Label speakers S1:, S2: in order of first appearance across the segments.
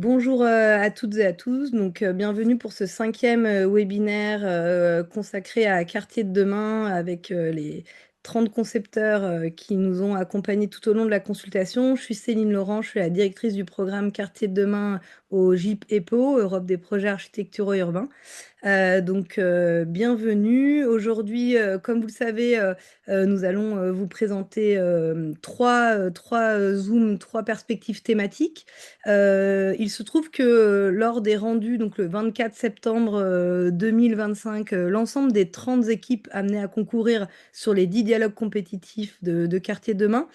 S1: Bonjour à toutes et à tous. Bienvenue pour ce cinquième webinaire consacré à Quartier de demain avec les 30 concepteurs qui nous ont accompagnés tout au long de la consultation. Je suis Céline Laurent, je suis la directrice du programme Quartier de demain au GIP EPO, Europe des projets architecturaux urbains. Bienvenue. Aujourd'hui, comme vous le savez, nous allons vous présenter trois zooms, trois perspectives thématiques. Il se trouve que lors des rendus, donc le 24 septembre 2025, l'ensemble des 30 équipes amenées à concourir sur les 10 dialogues compétitifs de Quartier Demain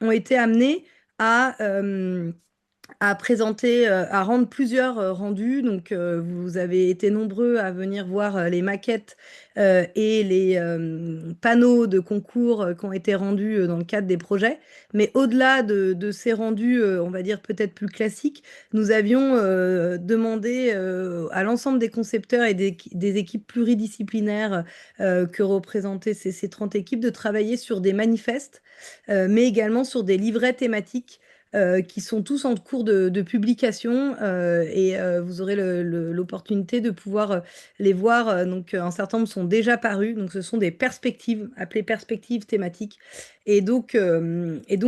S1: ont été amenées à présenter, à rendre plusieurs rendus. Vous avez été nombreux à venir voir les maquettes et les panneaux de concours qui ont été rendus dans le cadre des projets. Mais au-delà de ces rendus, on va dire peut-être plus classiques, nous avions demandé à l'ensemble des concepteurs et des équipes pluridisciplinaires que représentaient ces 30 équipes de travailler sur des manifestes, mais également sur des livrets thématiques qui sont tous en cours de publication vous aurez l'opportunité de pouvoir les voir. Un certain nombre sont déjà parus. Donc, ce sont des perspectives, appelées perspectives thématiques.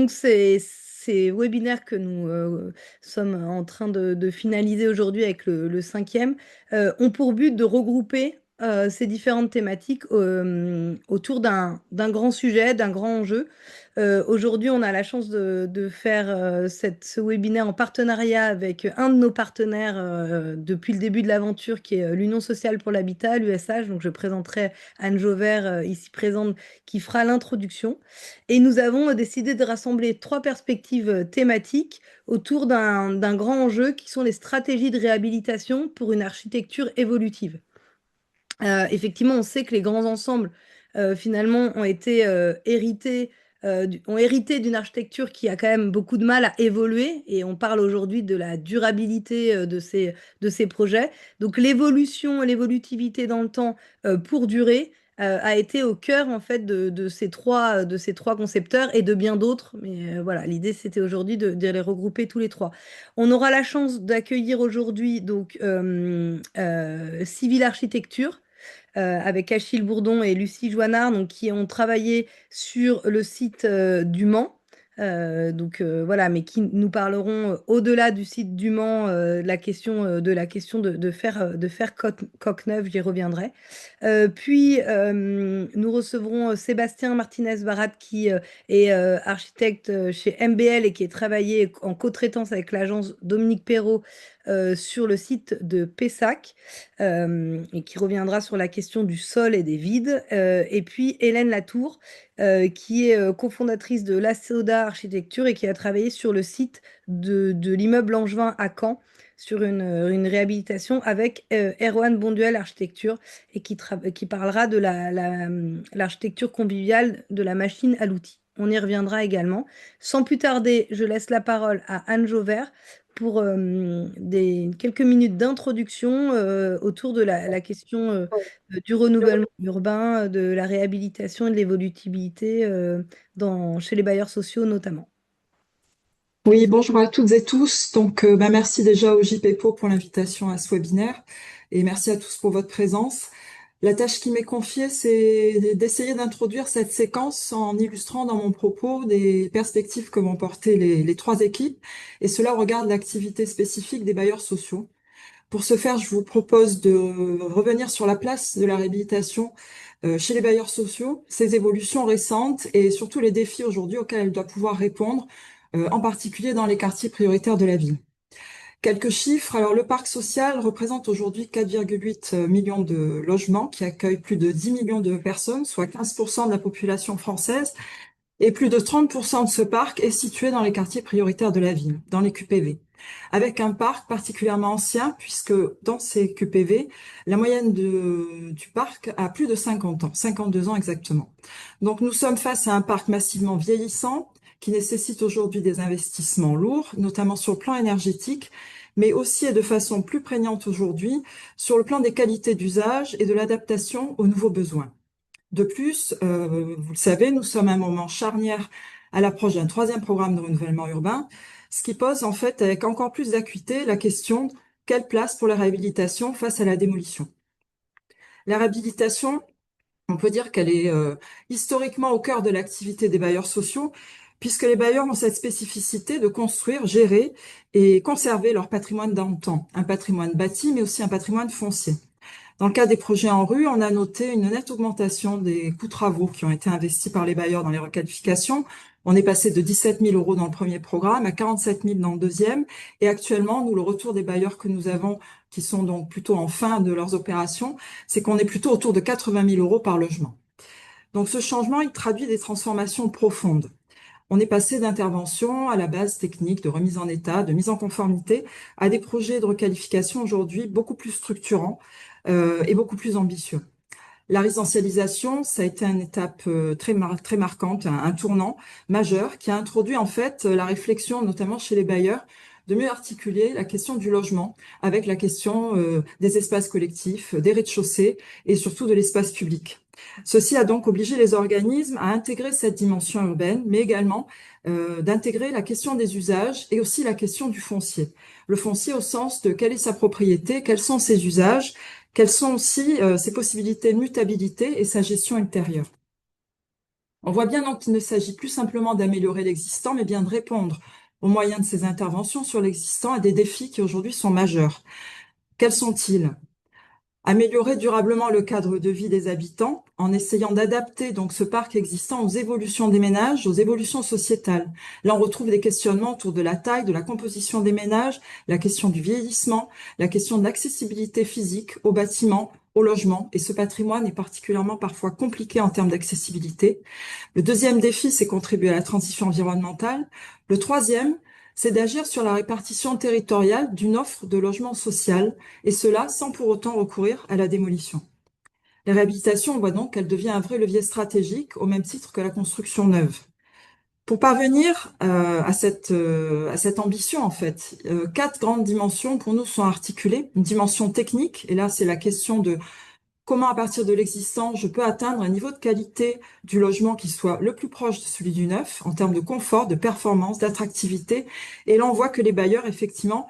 S1: Ces webinaires que nous sommes en train de finaliser aujourd'hui avec le cinquième ont pour but de regrouper ces différentes thématiques autour d'un grand sujet, d'un grand enjeu. Aujourd'hui, on a la chance de faire ce webinaire en partenariat avec un de nos partenaires depuis le début de l'aventure, qui est l'Union sociale pour l'habitat, l'USH. Donc, je présenterai Anne Jauvert, ici présente, qui fera l'introduction. Et nous avons décidé de rassembler trois perspectives thématiques autour d'un grand enjeu qui sont les stratégies de réhabilitation pour une architecture évolutive. Effectivement, on sait que les grands ensembles, finalement, ont hérité d'une architecture qui a quand même beaucoup de mal à évoluer, et on parle aujourd'hui de la durabilité de ces projets. Donc, l'évolutivité dans le temps pour durer a été au cœur, en fait, de ces trois concepteurs et de bien d'autres. Mais voilà, l'idée, c'était aujourd'hui de les regrouper tous les trois. On aura la chance d'accueillir aujourd'hui Civil Architecture avec Achille Bourdon et Lucie Joannard, donc, qui ont travaillé sur le site du Mans. Voilà, mais qui nous parleront au-delà du site du Mans, de la question de faire Coq-Neuve, j'y reviendrai. Nous recevrons Sébastien Martinez-Barat, qui est architecte chez MBL et qui est travaillé en co-traitance avec l'agence Dominique Perrault sur le site de Pessac, et qui reviendra sur la question du sol et des vides. Et puis Hélène Latour, qui est cofondatrice de l'Asoda Architecture et qui a travaillé sur le site de l'immeuble Langevin à Caen, sur une réhabilitation avec Erwan Bonduel Architecture, et qui parlera de l'architecture conviviale de la machine à l'outil. On y reviendra également. Sans plus tarder, je laisse la parole à Anne Jauvert pour quelques minutes d'introduction autour de la question du renouvellement urbain, de la réhabilitation et de l'évolutivité chez les bailleurs sociaux notamment.
S2: Oui, bonjour à toutes et tous. Merci déjà au JPEPO pour l'invitation à ce webinaire et merci à tous pour votre présence. La tâche qui m'est confiée, c'est d'essayer d'introduire cette séquence en illustrant dans mon propos des perspectives que vont porter les trois équipes, et cela regarde l'activité spécifique des bailleurs sociaux. Pour ce faire, je vous propose de revenir sur la place de la réhabilitation chez les bailleurs sociaux, ses évolutions récentes et surtout les défis aujourd'hui auxquels elle doit pouvoir répondre, en particulier dans les quartiers prioritaires de la ville. Quelques chiffres. Alors, le parc social représente aujourd'hui 4,8 millions de logements qui accueillent plus de 10 millions de personnes, soit 15% de la population française. Et plus de 30% de ce parc est situé dans les quartiers prioritaires de la ville, dans les QPV, avec un parc particulièrement ancien, puisque dans ces QPV, la moyenne du parc a plus de 50 ans, 52 ans exactement. Donc nous sommes face à un parc massivement vieillissant, qui nécessite aujourd'hui des investissements lourds, notamment sur le plan énergétique, mais aussi et de façon plus prégnante aujourd'hui sur le plan des qualités d'usage et de l'adaptation aux nouveaux besoins. De plus, vous le savez, nous sommes à un moment charnière à l'approche d'un troisième programme de renouvellement urbain. ce qui pose en fait avec encore plus d'acuité la question: quelle place pour la réhabilitation face à la démolition? La réhabilitation, on peut dire qu'elle est historiquement au cœur de l'activité des bailleurs sociaux, puisque les bailleurs ont cette spécificité de construire, gérer et conserver leur patrimoine dans le temps, un patrimoine bâti, mais aussi un patrimoine foncier. Dans le cas des projets en rue, on a noté une nette augmentation des coûts de travaux qui ont été investis par les bailleurs dans les requalifications. On est passé de 17 000 euros dans le premier programme à 47 000 dans le deuxième. Et actuellement, nous, le retour des bailleurs que nous avons, qui sont donc plutôt en fin de leurs opérations, c'est qu'on est plutôt autour de 80 000 euros par logement. Donc ce changement, il traduit des transformations profondes. On est passé d'intervention à la base technique, de remise en état, de mise en conformité, à des projets de requalification aujourd'hui beaucoup plus structurants et beaucoup plus ambitieux. La résidentialisation, ça a été une étape très marquante, un tournant majeur qui a introduit en fait la réflexion, notamment chez les bailleurs, de mieux articuler la question du logement avec la question des espaces collectifs, des rez-de-chaussée et surtout de l'espace public. Ceci a donc obligé les organismes à intégrer cette dimension urbaine, mais également d'intégrer la question des usages et aussi la question du foncier. Le foncier au sens de quelle est sa propriété, quels sont ses usages, quelles sont aussi ses possibilités de mutabilité et sa gestion ultérieure. On voit bien donc qu'il ne s'agit plus simplement d'améliorer l'existant, mais bien de répondre au moyen de ces interventions sur l'existant à des défis qui aujourd'hui sont majeurs. Quels sont-ils? Améliorer durablement le cadre de vie des habitants en essayant d'adapter donc ce parc existant aux évolutions des ménages, aux évolutions sociétales. Là, on retrouve des questionnements autour de la taille, de la composition des ménages, la question du vieillissement, la question de l'accessibilité physique aux bâtiments, aux logements. Et ce patrimoine est particulièrement parfois compliqué en termes d'accessibilité. Le deuxième défi, c'est contribuer à la transition environnementale. Le troisième, c'est d'agir sur la répartition territoriale d'une offre de logement social, et cela sans pour autant recourir à la démolition. La réhabilitation, on voit donc qu'elle devient un vrai levier stratégique, au même titre que la construction neuve. Pour parvenir à cette ambition, en fait, quatre grandes dimensions pour nous sont articulées. Une dimension technique, et là c'est la question de comment, à partir de l'existant, je peux atteindre un niveau de qualité du logement qui soit le plus proche de celui du neuf, en termes de confort, de performance, d'attractivité. Et là, on voit que les bailleurs, effectivement,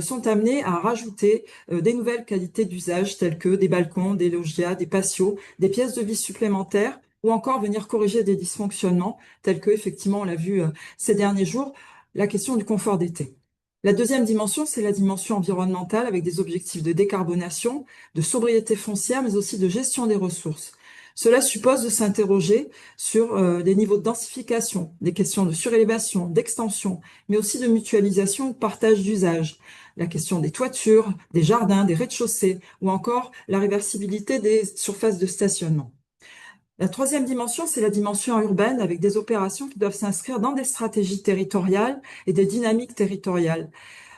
S2: sont amenés à rajouter des nouvelles qualités d'usage, telles que des balcons, des loggias, des patios, des pièces de vie supplémentaires, ou encore venir corriger des dysfonctionnements, tels que, effectivement, on l'a vu ces derniers jours, la question du confort d'été. La deuxième dimension, c'est la dimension environnementale avec des objectifs de décarbonation, de sobriété foncière, mais aussi de gestion des ressources. Cela suppose de s'interroger sur des niveaux de densification, des questions de surélévation, d'extension, mais aussi de mutualisation ou de partage d'usage. La question des toitures, des jardins, des rez-de-chaussée, ou encore la réversibilité des surfaces de stationnement. La troisième dimension, c'est la dimension urbaine avec des opérations qui doivent s'inscrire dans des stratégies territoriales et des dynamiques territoriales.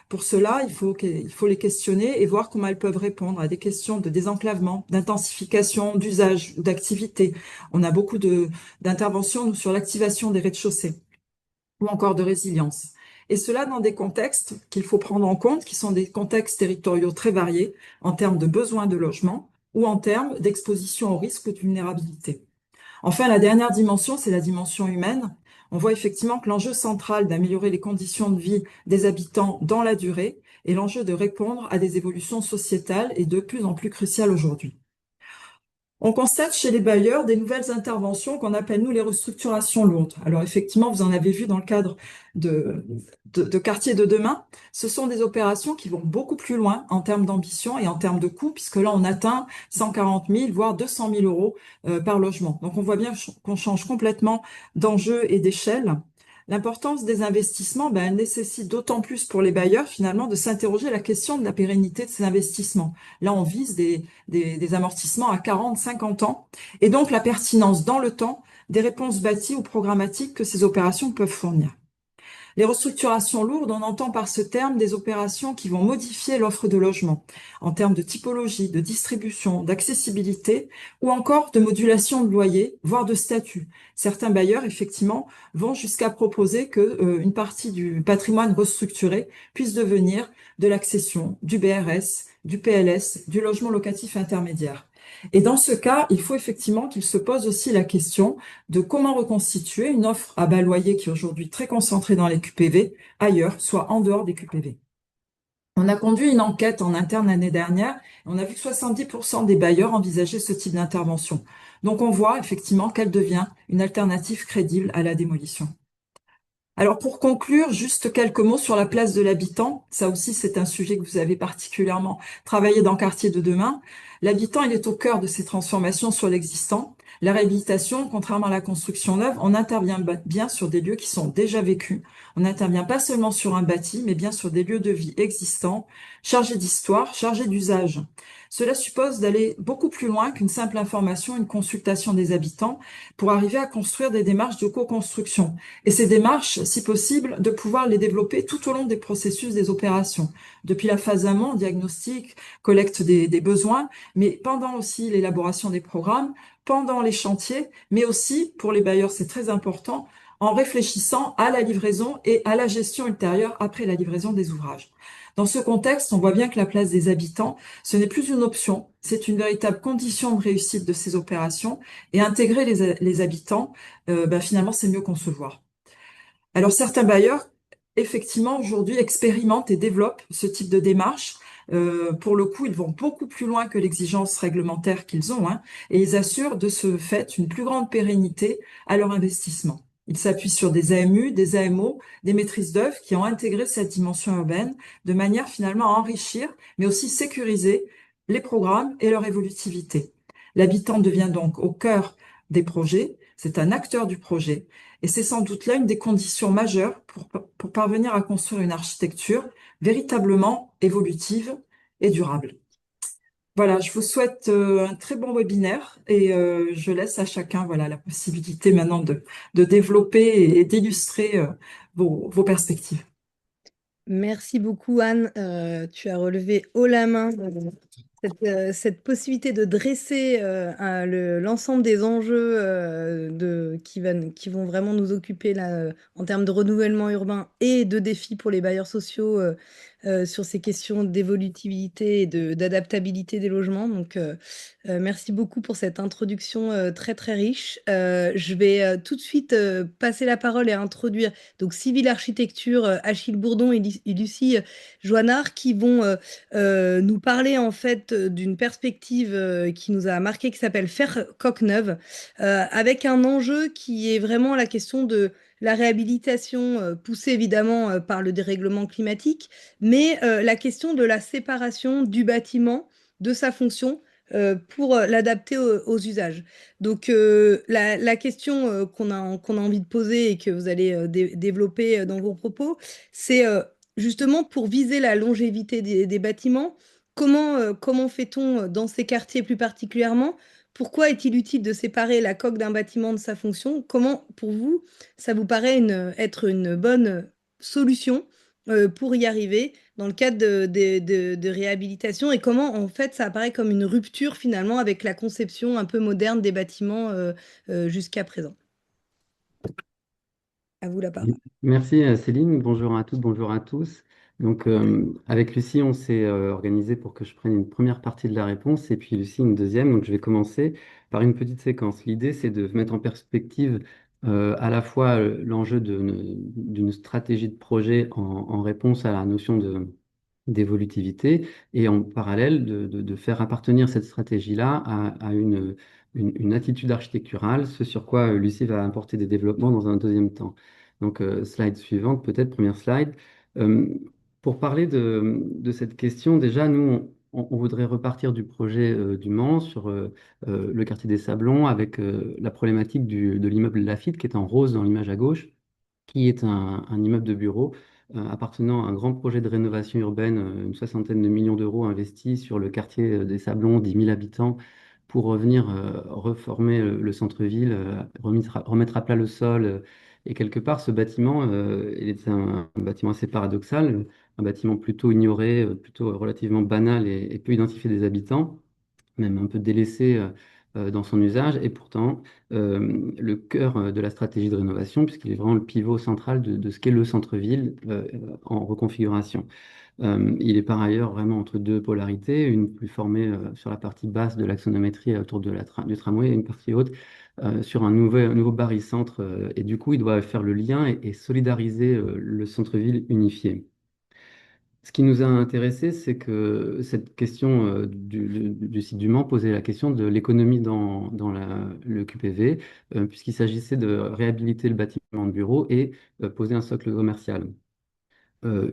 S2: Pour cela, il faut les questionner et voir comment elles peuvent répondre à des questions de désenclavement, d'intensification, d'usage ou d'activité. On a beaucoup d'interventions sur l'activation des rez-de-chaussée ou encore de résilience. Et cela dans des contextes qu'il faut prendre en compte, qui sont des contextes territoriaux très variés en termes de besoins de logement ou en termes d'exposition au risque de vulnérabilité. Enfin, la dernière dimension, c'est la dimension humaine. On voit effectivement que l'enjeu central d'améliorer les conditions de vie des habitants dans la durée est l'enjeu de répondre à des évolutions sociétales et de plus en plus cruciales aujourd'hui. On constate chez les bailleurs des nouvelles interventions qu'on appelle, nous, les restructurations lourdes. Alors, effectivement, vous en avez vu dans le cadre de quartiers de demain. Ce sont des opérations qui vont beaucoup plus loin en termes d'ambition et en termes de coûts, puisque là, on atteint 140 000, voire 200 000 euros par logement. Donc, on voit bien qu'on change complètement d'enjeu et d'échelle. L'importance des investissements, elle nécessite d'autant plus pour les bailleurs, finalement, de s'interroger la question de la pérennité de ces investissements. Là, on vise des amortissements à 40, 50 ans, et donc la pertinence dans le temps des réponses bâties ou programmatiques que ces opérations peuvent fournir. Les restructurations lourdes, on entend par ce terme des opérations qui vont modifier l'offre de logement en termes de typologie, de distribution, d'accessibilité ou encore de modulation de loyer, voire de statut. Certains bailleurs, effectivement, vont jusqu'à proposer que une partie du patrimoine restructuré puisse devenir de l'accession, du BRS, du PLS, du logement locatif intermédiaire. Et dans ce cas, il faut effectivement qu'il se pose aussi la question de comment reconstituer une offre à bas loyer qui est aujourd'hui très concentrée dans les QPV ailleurs, soit en dehors des QPV. On a conduit une enquête en interne l'année dernière et on a vu que 70% des bailleurs envisageaient ce type d'intervention. Donc on voit effectivement qu'elle devient une alternative crédible à la démolition. Alors pour conclure, juste quelques mots sur la place de l'habitant. Ça aussi, c'est un sujet que vous avez particulièrement travaillé dans Quartier de demain. L'habitant, il est au cœur de ces transformations sur l'existant. La réhabilitation, contrairement à la construction neuve, on intervient bien sur des lieux qui sont déjà vécus. On n'intervient pas seulement sur un bâti, mais bien sur des lieux de vie existants, chargés d'histoire, chargés d'usage. Cela suppose d'aller beaucoup plus loin qu'une simple information, une consultation des habitants, pour arriver à construire des démarches de co-construction. Et ces démarches, si possible, de pouvoir les développer tout au long des processus des opérations, depuis la phase amont, diagnostic, collecte des besoins, mais pendant aussi l'élaboration des programmes, pendant les chantiers, mais aussi, pour les bailleurs, c'est très important, en réfléchissant à la livraison et à la gestion ultérieure après la livraison des ouvrages. Dans ce contexte, on voit bien que la place des habitants, ce n'est plus une option, c'est une véritable condition de réussite de ces opérations, et intégrer les habitants, finalement, c'est mieux concevoir. Alors certains bailleurs, effectivement, aujourd'hui expérimentent et développent ce type de démarche. Pour le coup, ils vont beaucoup plus loin que l'exigence réglementaire qu'ils ont, hein, et ils assurent de ce fait une plus grande pérennité à leur investissement. Ils s'appuient sur des AMU, des AMO, des maîtrises d'œuvre qui ont intégré cette dimension urbaine de manière finalement à enrichir, mais aussi sécuriser les programmes et leur évolutivité. L'habitant devient donc au cœur des projets, c'est un acteur du projet. Et c'est sans doute là une des conditions majeures pour parvenir à construire une architecture véritablement évolutive et durable. Voilà, je vous souhaite un très bon webinaire et je laisse à chacun voilà, la possibilité maintenant de développer et d'illustrer vos perspectives.
S1: Merci beaucoup, Anne. Tu as relevé haut la main cette possibilité de dresser l'ensemble des enjeux qui vont vraiment nous occuper là, en termes de renouvellement urbain et de défis pour les bailleurs sociaux sur ces questions d'évolutivité et d'adaptabilité des logements. Donc, merci beaucoup pour cette introduction très très riche. Je vais tout de suite passer la parole et introduire donc Civil Architecture, Achille Bourdon et Lucie Joannard qui vont nous parler en fait d'une perspective qui nous a marqué, qui s'appelle Faire coque neuve, avec un enjeu qui est vraiment la question de la réhabilitation, poussée évidemment par le dérèglement climatique, mais la question de la séparation du bâtiment, de sa fonction, pour l'adapter aux usages. Donc la question qu'on a envie de poser et que vous allez développer dans vos propos, c'est justement pour viser la longévité des bâtiments, comment fait-on dans ces quartiers plus particulièrement? Pourquoi est-il utile de séparer la coque d'un bâtiment de sa fonction? Comment, pour vous, ça vous paraît être une bonne solution pour y arriver dans le cadre de réhabilitation? Et comment, en fait, ça apparaît comme une rupture finalement avec la conception un peu moderne des bâtiments jusqu'à présent? À vous la parole.
S3: Merci Céline, bonjour à toutes, bonjour à tous. Donc avec Lucie, on s'est organisé pour que je prenne une première partie de la réponse et puis Lucie une deuxième. Donc je vais commencer par une petite séquence. L'idée, c'est de mettre en perspective à la fois l'enjeu d'une stratégie de projet en réponse à la notion d'évolutivité et en parallèle de faire appartenir cette stratégie-là à une attitude architecturale, ce sur quoi Lucie va apporter des développements dans un deuxième temps. Donc, slide suivante, peut-être, première slide. Euh, pour parler de cette question, déjà, nous, on voudrait repartir du projet du Mans sur le quartier des Sablons avec la problématique de l'immeuble Lafite qui est en rose dans l'image à gauche, qui est un immeuble de bureau appartenant à un grand projet de rénovation urbaine, une soixantaine de millions d'euros investis sur le quartier des Sablons, 10 000 habitants, pour revenir reformer le centre-ville, remettre à plat le sol. Et quelque part, ce bâtiment, il est un bâtiment assez paradoxal, un bâtiment plutôt ignoré, plutôt relativement banal et peu identifié des habitants, même un peu délaissé dans son usage, et pourtant le cœur de la stratégie de rénovation, puisqu'il est vraiment le pivot central de ce qu'est le centre-ville en reconfiguration. Il est par ailleurs vraiment entre deux polarités, une plus formée sur la partie basse de l'axonométrie autour du tramway et une partie haute sur un nouveau barycentre. Et du coup, il doit faire le lien et solidariser le centre-ville unifié. Ce qui nous a intéressé, c'est que cette question du site du Mans posait la question de l'économie dans le QPV, puisqu'il s'agissait de réhabiliter le bâtiment de bureau et poser un socle commercial.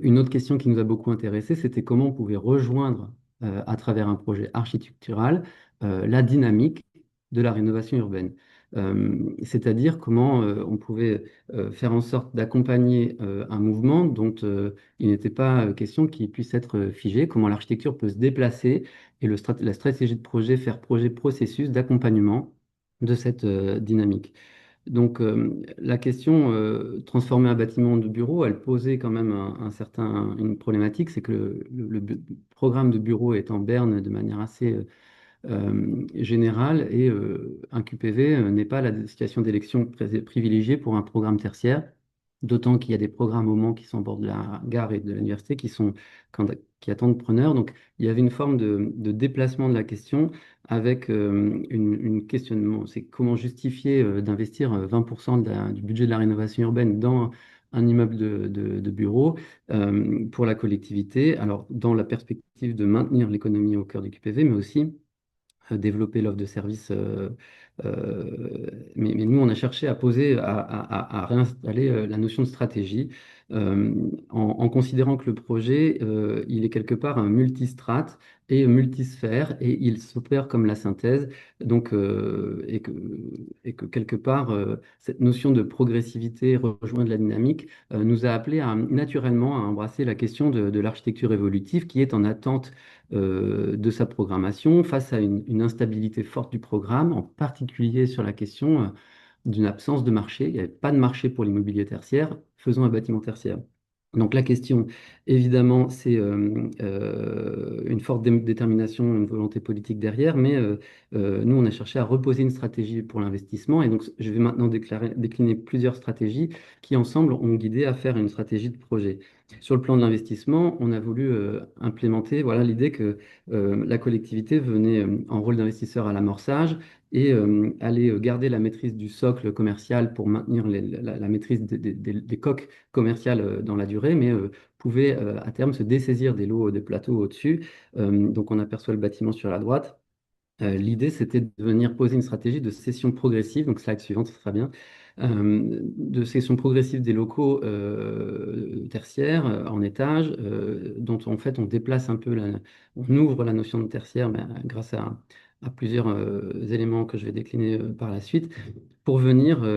S3: Une autre question qui nous a beaucoup intéressé, c'était comment on pouvait rejoindre, à travers un projet architectural, la dynamique de la rénovation urbaine. C'est-à-dire comment on pouvait faire en sorte d'accompagner un mouvement dont il n'était pas question qu'il puisse être figé, comment l'architecture peut se déplacer et la stratégie de projet, faire projet-processus d'accompagnement de cette dynamique. Donc, la question transformer un bâtiment de bureau, elle posait quand même une problématique, c'est que le programme de bureau est en berne de manière assez générale et un QPV n'est pas la situation d'élection privilégiée pour un programme tertiaire, d'autant qu'il y a des programmes au Mans qui sont au bord de la gare et de l'université qui attendent preneurs. Donc, il y avait une forme de déplacement de la question avec une questionnement. C'est comment justifier d'investir 20% du budget de la rénovation urbaine dans un immeuble de bureau pour la collectivité, alors dans la perspective de maintenir l'économie au cœur du QPV, mais aussi développer l'offre de services. Mais nous, on a cherché à poser, à réinstaller la notion de stratégie en considérant que le projet, il est quelque part un multistrate et multisphère et il s'opère comme la synthèse. Donc, et que quelque part, cette notion de progressivité rejoint de la dynamique nous a appelé naturellement à embrasser la question de l'architecture évolutive qui est en attente de sa programmation face à une instabilité forte du programme, en particulier sur la question d'une absence de marché. Il n'y avait pas de marché pour l'immobilier tertiaire, faisons un bâtiment tertiaire. Donc la question, évidemment, c'est une forte détermination, une volonté politique derrière, mais nous, on a cherché à reposer une stratégie pour l'investissement. Et donc, je vais maintenant décliner plusieurs stratégies qui, ensemble, ont guidé à faire une stratégie de projet. Sur le plan de l'investissement, on a voulu implémenter voilà, l'idée que la collectivité venait en rôle d'investisseur à l'amorçage et allait garder la maîtrise du socle commercial pour maintenir la maîtrise des coques commerciales dans la durée, mais pouvait à terme se dessaisir des lots, des plateaux au-dessus. Donc on aperçoit le bâtiment sur la droite. L'idée, c'était de venir poser une stratégie de cession progressive, donc slide suivante, ce sera bien, de cession progressive des locaux tertiaires en étage, dont en fait on déplace un peu, on ouvre la notion de tertiaire grâce à plusieurs éléments que je vais décliner par la suite, pour venir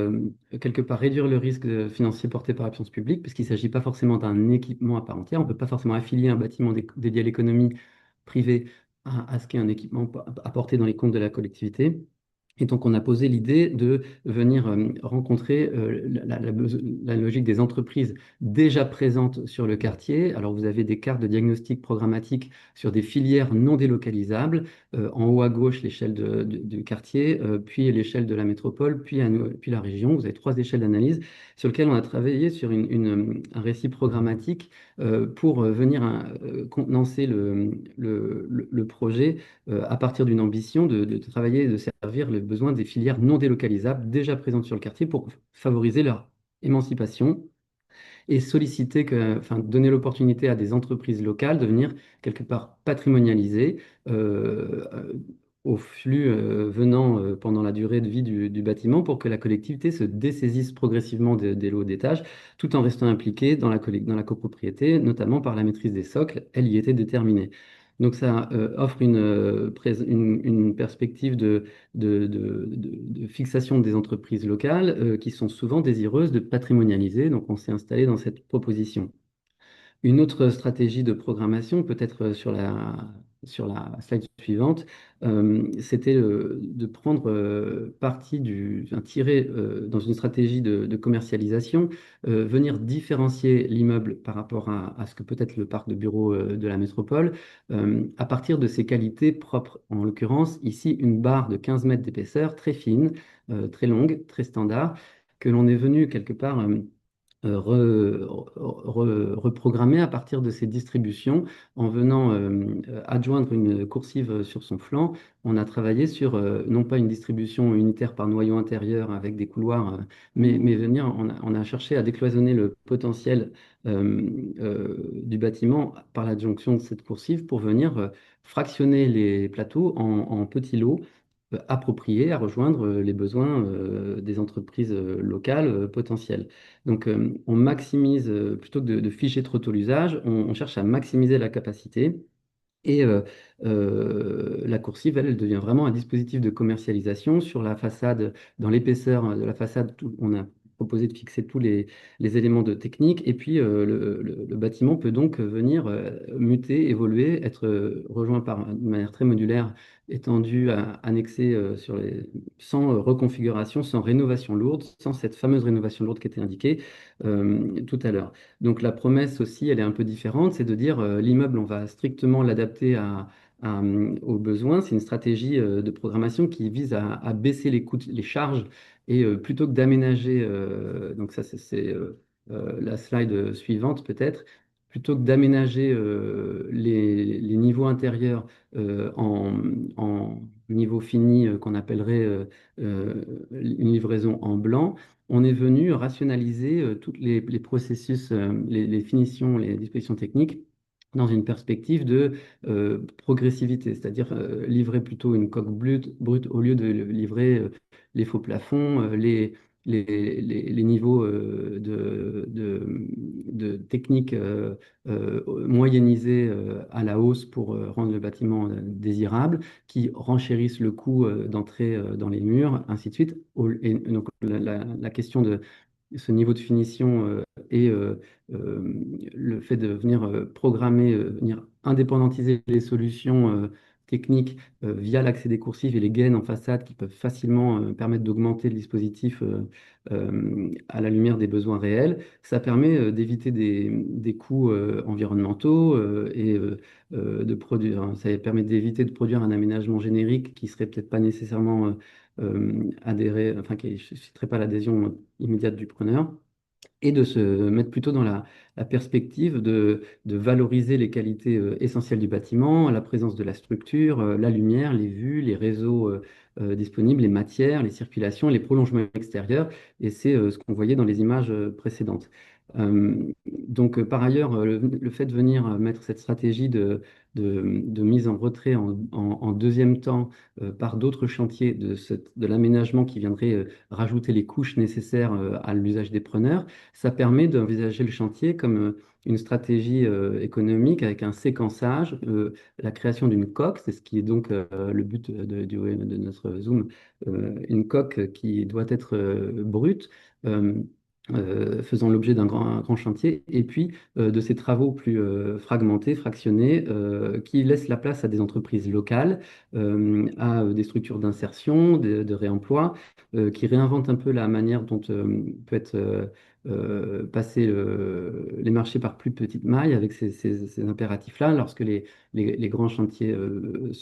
S3: quelque part réduire le risque financier porté par la puissance publique, puisqu'il ne s'agit pas forcément d'un équipement à part entière, on ne peut pas forcément affilier un bâtiment dédié à l'économie privée à ce qu'est un équipement apporté dans les comptes de la collectivité. Et donc, on a posé l'idée de venir rencontrer la logique des entreprises déjà présentes sur le quartier. Alors, vous avez des cartes de diagnostic programmatique sur des filières non délocalisables. En haut à gauche, l'échelle du quartier, puis l'échelle de la métropole, puis la région. Vous avez trois échelles d'analyse sur lesquelles on a travaillé sur un récit programmatique pour venir condenser le projet à partir d'une ambition de travailler et de servir les besoins des filières non délocalisables déjà présentes sur le quartier pour favoriser leur émancipation et enfin, donner l'opportunité à des entreprises locales de venir quelque part patrimonialiser au flux venant pendant la durée de vie du bâtiment pour que la collectivité se dessaisisse progressivement des lots d'étage tout en restant impliquée dans la copropriété, notamment par la maîtrise des socles. Elle y était déterminée. Donc ça offre une perspective de fixation des entreprises locales qui sont souvent désireuses de patrimonialiser. Donc on s'est installé dans cette proposition. Une autre stratégie de programmation, peut-être sur la slide suivante, c'était de prendre parti enfin, tirer dans une stratégie de commercialisation, venir différencier l'immeuble par rapport à ce que peut être le parc de bureaux de la métropole, à partir de ses qualités propres. En l'occurrence, ici, une barre de 15 mètres d'épaisseur, très fine, très longue, très standard, que l'on est venu quelque part reprogrammer à partir de ces distributions en venant adjoindre une coursive sur son flanc. On a travaillé sur non pas une distribution unitaire par noyau intérieur avec des couloirs, mais on a cherché à décloisonner le potentiel du bâtiment par l'adjonction de cette coursive pour venir fractionner les plateaux en petits lots appropriés à rejoindre les besoins des entreprises locales potentielles. Donc, on maximise, plutôt que de figer trop tôt l'usage, on cherche à maximiser la capacité. Et la coursive, elle devient vraiment un dispositif de commercialisation sur la façade, dans l'épaisseur de la façade. On a proposé de fixer tous les éléments de technique. Et puis, le bâtiment peut donc venir muter, évoluer, être rejoint de manière très modulaire, étendu, annexé sans reconfiguration, sans rénovation lourde, sans cette fameuse rénovation lourde qui était indiquée tout à l'heure. Donc la promesse aussi, elle est un peu différente, c'est de dire l'immeuble, on va strictement l'adapter aux besoins. C'est une stratégie de programmation qui vise à baisser les coûts, les charges, et plutôt que d'aménager, donc ça c'est la slide suivante peut-être, plutôt que d'aménager les niveaux intérieurs en niveau fini qu'on appellerait une livraison en blanc, on est venu rationaliser tous les processus, les finitions, les dispositions techniques dans une perspective de progressivité, c'est-à-dire livrer plutôt une coque brute au lieu de livrer les faux plafonds, les niveaux de technique moyennisés à la hausse pour rendre le bâtiment désirable, qui renchérissent le coût d'entrée dans les murs, ainsi de suite. Et donc, la question de ce niveau de finition et le fait de venir programmer, venir indépendantiser les solutions techniques via l'accès des coursives et les gaines en façade qui peuvent facilement permettre d'augmenter le dispositif à la lumière des besoins réels. Ça permet d'éviter des coûts environnementaux et de produire. Ça permet d'éviter de produire un aménagement générique qui serait peut-être pas nécessairement adhérer, enfin qui ne susciterait pas l'adhésion immédiate du preneur, et de se mettre plutôt dans la perspective de valoriser les qualités essentielles du bâtiment, la présence de la structure, la lumière, les vues, les réseaux disponibles, les matières, les circulations, les prolongements extérieurs, et c'est ce qu'on voyait dans les images précédentes. Donc, par ailleurs, le fait de venir mettre cette stratégie de mise en retrait en deuxième temps par d'autres chantiers de l'aménagement qui viendraient rajouter les couches nécessaires à l'usage des preneurs, ça permet d'envisager le chantier comme une stratégie économique avec un séquençage, la création d'une coque, c'est ce qui est donc le but de notre Zoom, une coque qui doit être brute. euh, Faisant l'objet d'un un grand chantier, et puis de ces travaux plus fragmentés, fractionnés, qui laissent la place à des entreprises locales, à des structures d'insertion, de réemploi, qui réinventent un peu la manière dont peut être passer les marchés par plus petite maille avec ces impératifs-là, lorsque les grands chantiers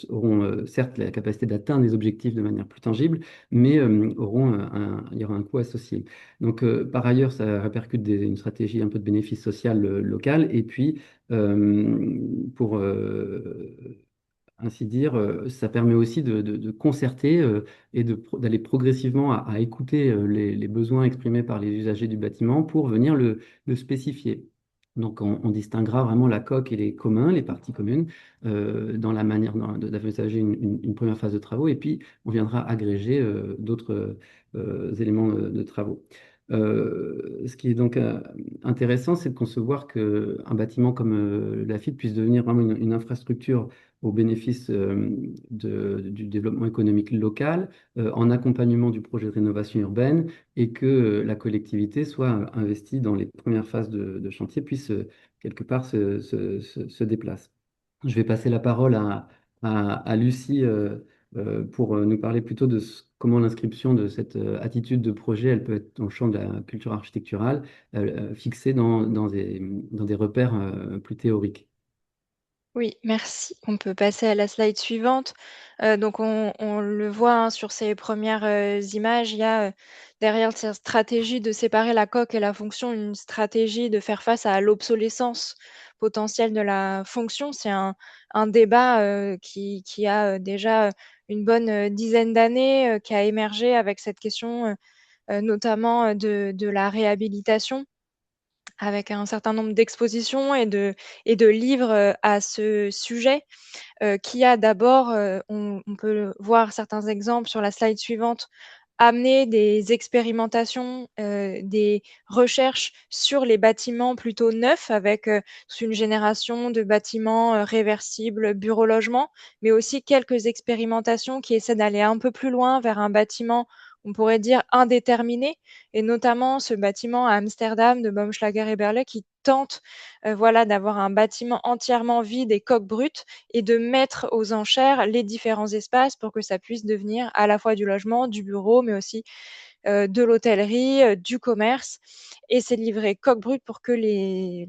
S3: auront certes la capacité d'atteindre les objectifs de manière plus tangible, mais il y aura un coût associé. Donc, par ailleurs, ça répercute une stratégie un peu de bénéfice social local. Et puis, pour ainsi dire, ça permet aussi de concerter et d'aller progressivement à écouter les besoins exprimés par les usagers du bâtiment pour venir le spécifier. Donc, on distinguera vraiment la coque et les communs, les parties communes, dans la manière d'envisager une première phase de travaux. Et puis, on viendra agréger d'autres éléments de travaux. Ce qui est donc intéressant, c'est de concevoir qu'un bâtiment comme la FIT puisse devenir vraiment une infrastructure au bénéfice du développement économique local, en accompagnement du projet de rénovation urbaine, et que la collectivité soit investie dans les premières phases de chantier, puisse quelque part se déplace. Je vais passer la parole à Lucie pour nous parler plutôt de comment l'inscription de cette attitude de projet, elle peut être dans le champ de la culture architecturale, fixée dans des repères plus théoriques.
S4: Oui, merci. On peut passer à la slide suivante. Donc on le voit, hein, sur ces premières images, il y a, derrière cette stratégie de séparer la coque et la fonction, une stratégie de faire face à l'obsolescence potentielle de la fonction. C'est un débat, qui a, déjà, une bonne, dizaine d'années, qui a émergé avec cette question, notamment, de la réhabilitation. Avec un certain nombre d'expositions et de livres, à ce sujet, qui a d'abord, on peut voir certains exemples sur la slide suivante, amené des expérimentations, des recherches sur les bâtiments plutôt neufs avec, toute une génération de bâtiments, réversibles, bureaux logements, mais aussi quelques expérimentations qui essaient d'aller un peu plus loin vers un bâtiment, on pourrait dire indéterminé, et notamment ce bâtiment à Amsterdam de Baumschlager et Berlet qui tente, voilà, d'avoir un bâtiment entièrement vide et coque brute et de mettre aux enchères les différents espaces pour que ça puisse devenir à la fois du logement, du bureau, mais aussi, de l'hôtellerie, du commerce, et c'est livré coque brute pour que les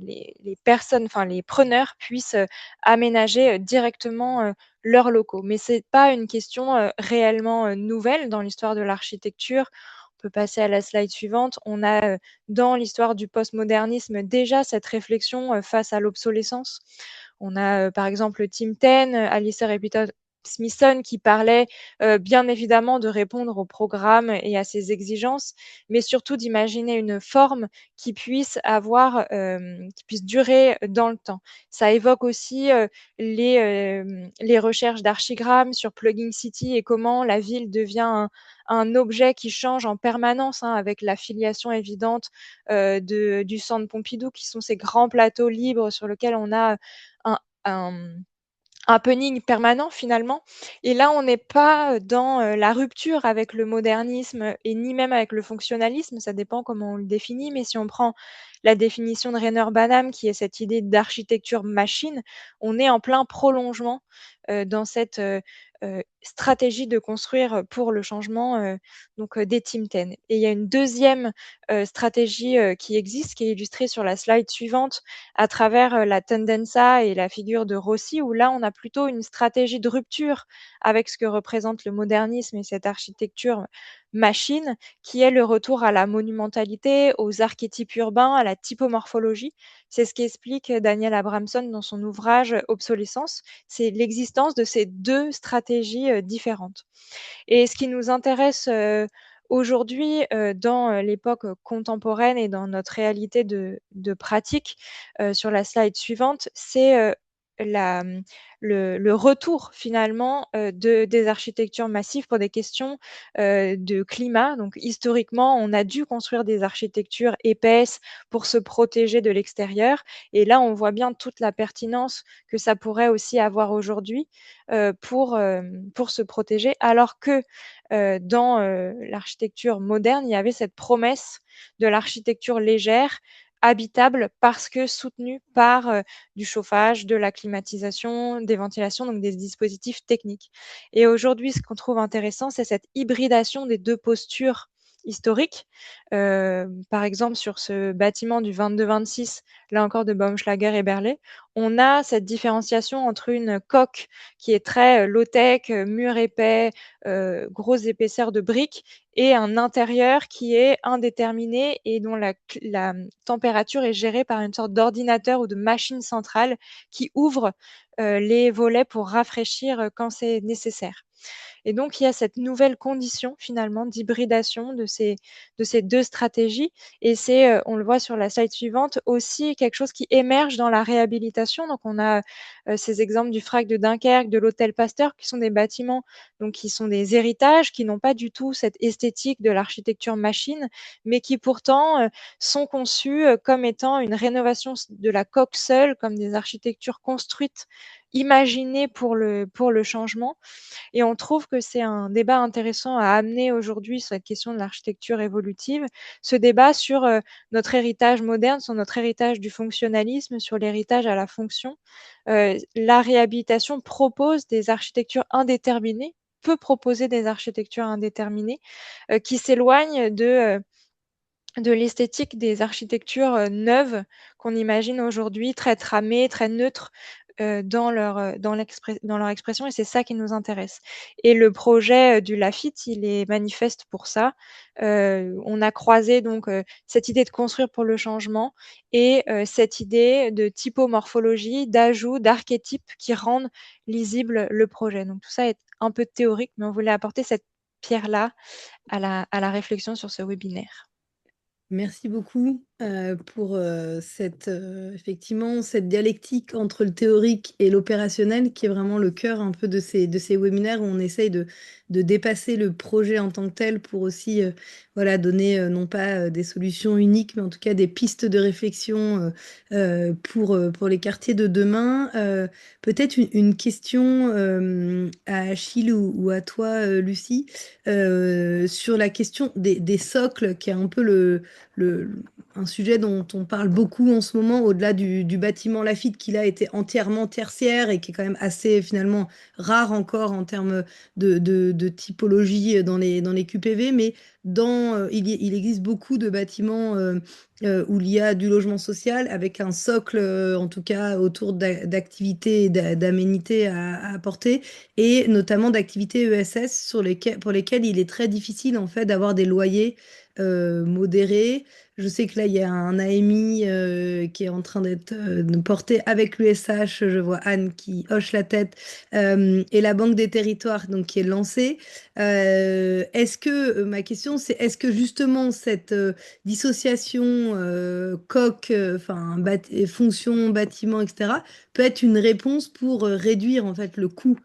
S4: personnes, enfin les preneurs puissent, aménager, directement, leurs locaux. Mais c'est pas une question, réellement, nouvelle dans l'histoire de l'architecture. On peut passer à la slide suivante. On a, dans l'histoire du postmodernisme déjà cette réflexion, face à l'obsolescence. On a, par exemple, Tim Ten, Alistair et Peter Smithson qui parlaient, bien évidemment de répondre au programme et à ses exigences, mais surtout d'imaginer une forme qui puisse durer dans le temps. Ça évoque aussi, les recherches d'Archigram sur Plugging City et comment la ville devient un objet qui change en permanence, hein, avec l'affiliation évidente, du Centre Pompidou, qui sont ces grands plateaux libres sur lesquels on a un un happening permanent finalement, et là on n'est pas dans, la rupture avec le modernisme et ni même avec le fonctionnalisme, ça dépend comment on le définit, mais si on prend la définition de Rainer Banham qui est cette idée d'architecture machine, on est en plein prolongement, dans cette, stratégie de construire, pour le changement, des Tim Ten, et il y a une deuxième stratégie, qui existe, qui est illustrée sur la slide suivante à travers, la tendenza et la figure de Rossi, où là, on a plutôt une stratégie de rupture avec ce que représente le modernisme et cette architecture machine, qui est le retour à la monumentalité, aux archétypes urbains, à la typomorphologie. C'est ce qu'explique Daniel Abramson dans son ouvrage Obsolescence, c'est l'existence de ces 2 stratégies, différentes. Et ce qui nous intéresse, aujourd'hui, dans, l'époque, contemporaine et dans notre réalité de pratique, sur la slide suivante, c'est, la, mmh, le retour finalement, des architectures massives pour des questions, de climat. Donc historiquement, on a dû construire des architectures épaisses pour se protéger de l'extérieur, et là, on voit bien toute la pertinence que ça pourrait aussi avoir aujourd'hui, pour se protéger. Alors que, dans, l'architecture moderne, il y avait cette promesse de l'architecture légère, habitable parce que soutenue par, du chauffage, de la climatisation, des ventilations, donc des dispositifs techniques. Et aujourd'hui, ce qu'on trouve intéressant, c'est cette hybridation des 2 postures historiques. Par exemple, sur ce bâtiment du 22-26, là encore de Baumschlager et Berlet, on a cette différenciation entre une coque qui est très, low-tech, mur épais, grosse épaisseur de briques, et un intérieur qui est indéterminé et dont température est gérée par une sorte d'ordinateur ou de machine centrale qui ouvre, les volets pour rafraîchir, quand c'est nécessaire. Et donc, il y a cette nouvelle condition finalement d'hybridation de ces 2 stratégies, et c'est, on le voit sur la slide suivante, aussi quelque chose qui émerge dans la réhabilitation. Donc on a, ces exemples du FRAC de Dunkerque, de l'hôtel Pasteur, qui sont des bâtiments donc qui sont des héritages, qui n'ont pas du tout cette esthétique de l'architecture machine, mais qui pourtant, sont conçus, comme étant une rénovation de la coque seule, comme des architectures construites, imaginées pour le changement, et on trouve que c'est un débat intéressant à amener aujourd'hui sur cette question de l'architecture évolutive. Ce débat sur, notre héritage moderne, sur notre héritage du fonctionnalisme, sur l'héritage à la fonction. La réhabilitation propose des architectures indéterminées, peut proposer des architectures indéterminées, qui s'éloignent de l'esthétique des architectures, neuves qu'on imagine aujourd'hui, très tramées, très neutres, dans leur expression et c'est ça qui nous intéresse. Et le projet, du Lafite, il est manifeste pour ça. On a croisé donc, cette idée de construire pour le changement et cette idée de typomorphologie, d'ajout d'archétypes qui rendent lisible le projet. Donc tout ça est un peu théorique, mais on voulait apporter cette pierre-là à la réflexion sur ce webinaire.
S1: Merci beaucoup pour effectivement cette dialectique entre le théorique et l'opérationnel qui est vraiment le cœur un peu de ces webinaires où on essaye de dépasser le projet en tant que tel pour aussi voilà, donner non pas des solutions uniques mais en tout cas des pistes de réflexion pour les quartiers de demain. Peut-être une question à Achille ou à toi Lucie sur la question des socles qui est un peu le, un sujet dont on parle beaucoup en ce moment, au-delà du bâtiment Lafite, qui là a été entièrement tertiaire et qui est quand même assez finalement rare encore en termes de typologie dans les QPV, mais il existe beaucoup de bâtiments où il y a du logement social avec un socle, en tout cas autour d'activités et d'aménités à apporter, et notamment d'activités ESS pour lesquelles il est très difficile en fait d'avoir des loyers modérés. Je sais que là, il y a un AMI qui est en train de porter avec l'USH. Je vois Anne qui hoche la tête. Et la Banque des Territoires, donc, qui est lancée. Ma question, c'est est-ce que justement cette dissociation coque, enfin, fonction, bâtiment, etc., peut être une réponse pour réduire en fait le coût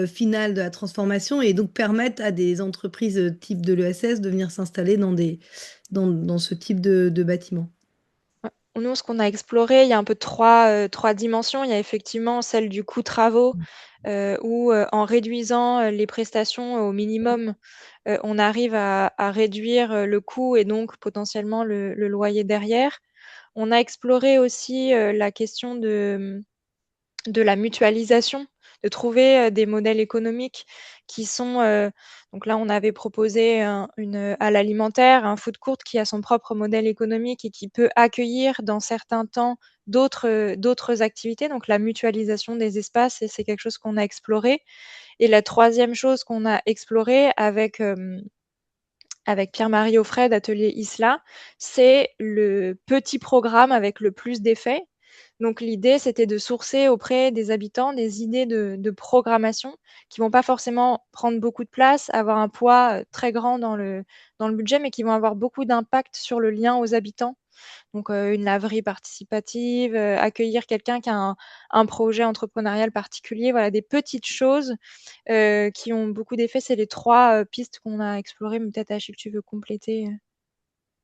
S1: final de la transformation et donc permettre à des entreprises type de l'ESS de venir s'installer dans ce type de bâtiment.
S4: Ouais. Nous, ce qu'on a exploré, il y a un peu trois dimensions. Il y a effectivement celle du coût travaux, où, en réduisant, les prestations au minimum, on arrive à réduire, le coût et donc potentiellement le loyer derrière. On a exploré aussi, la question de la mutualisation, de trouver, des modèles économiques qui sont, donc là, on avait proposé à l'alimentaire, un food court qui a son propre modèle économique et qui peut accueillir dans certains temps d'autres activités, donc la mutualisation des espaces et c'est quelque chose qu'on a exploré et la troisième chose qu'on a exploré avec Pierre-Marie Offray d'Atelier Isla, c'est le petit programme avec le plus d'effets. Donc l'idée, c'était de sourcer auprès des habitants des idées de programmation qui vont pas forcément prendre beaucoup de place, avoir un poids, très grand dans le budget, mais qui vont avoir beaucoup d'impact sur le lien aux habitants. Donc, une laverie participative, accueillir quelqu'un qui a un projet entrepreneurial particulier, voilà, des petites choses, qui ont beaucoup d'effets. C'est les 3 pistes qu'on a explorées, mais peut-être Achille, tu veux compléter?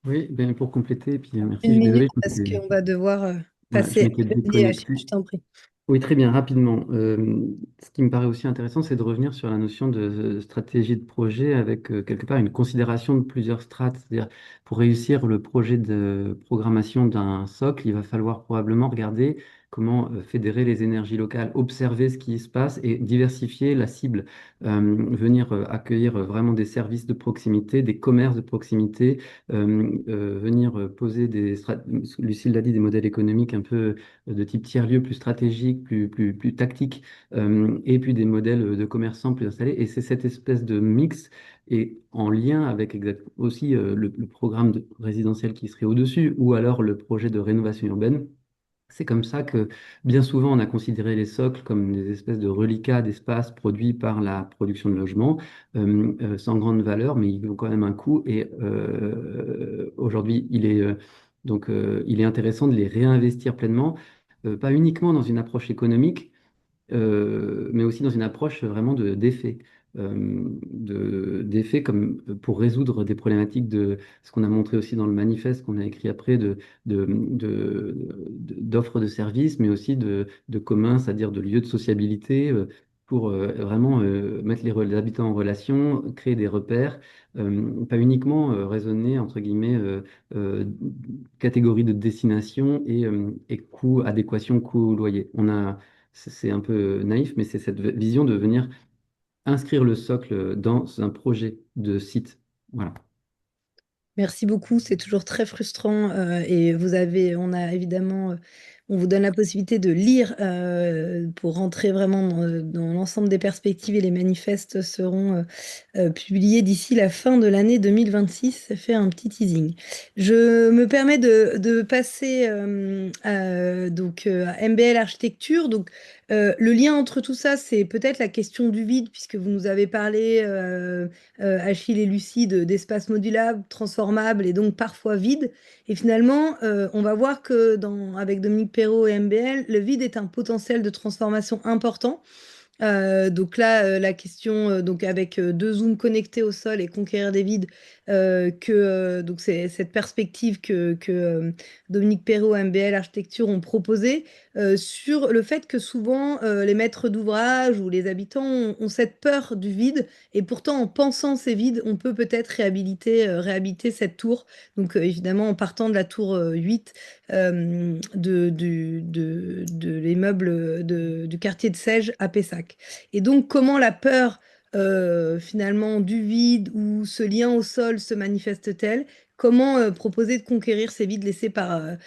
S3: Oui, ben pour compléter, puis merci, je
S1: Une
S3: suis
S1: minute
S3: désolé,
S1: parce qu'on va devoir
S3: voilà, je
S1: passer
S3: m'étais
S1: à l'atelier Achille,
S3: déconnecté.
S1: je t'en prie.
S3: Oui, très bien, rapidement. Ce qui me paraît aussi intéressant, c'est de revenir sur la notion de stratégie de projet avec quelque part une considération de plusieurs strates. C'est-à-dire, pour réussir le projet de programmation d'un socle, il va falloir probablement regarder comment fédérer les énergies locales, observer ce qui se passe et diversifier la cible. Venir accueillir vraiment des services de proximité, des commerces de proximité, venir poser Lucille l'a dit, des modèles économiques un peu de type tiers-lieu, plus stratégique, plus tactique, et puis des modèles de commerçants plus installés. Et c'est cette espèce de mix et en lien avec aussi le programme résidentiel qui serait au-dessus, ou alors le projet de rénovation urbaine. C'est comme ça que bien souvent on a considéré les socles comme des espèces de reliquats d'espace produits par la production de logements, sans grande valeur, mais ils ont quand même un coût. Et aujourd'hui, il est intéressant de les réinvestir pleinement, pas uniquement dans une approche économique, mais aussi dans une approche vraiment d'effet. D'effet comme pour résoudre des problématiques de ce qu'on a montré aussi dans le manifeste qu'on a écrit après d'offres de services, mais aussi de communs, c'est-à-dire de lieux de sociabilité, pour vraiment mettre les habitants en relation, créer des repères, pas uniquement raisonner entre guillemets euh, catégorie de destination et coût, adéquation coût-loyer. C'est un peu naïf, mais c'est cette vision de venir inscrire le socle dans un projet de site. Voilà.
S1: Merci beaucoup, c'est toujours très frustrant et on a évidemment On vous donne la possibilité de lire pour rentrer vraiment dans l'ensemble des perspectives, et les manifestes seront publiés d'ici la fin de l'année 2026. Ça fait un petit teasing. Je me permets de passer à MBL Architecture. Donc, le lien entre tout ça, c'est peut-être la question du vide, puisque vous nous avez parlé, Achille et Lucie, d'espaces modulables, transformables et donc parfois vides. Et finalement, on va voir que avec Dominique Perrault et MBL, le vide est un potentiel de transformation important. Donc là, la question, donc avec deux zooms connectés au sol et conquérir des vides, donc c'est cette perspective que Dominique Perrault, MBL Architecture ont proposée, sur le fait que souvent les maîtres d'ouvrage ou les habitants ont cette peur du vide, et pourtant en pensant ces vides, on peut peut-être réhabiliter cette tour. Donc évidemment en partant de la tour 8 de l'immeuble du quartier de Sège à Pessac. Et donc, comment la peur finalement du vide ou ce lien au sol se manifeste-t-elle? Comment proposer de conquérir ces vides laissés par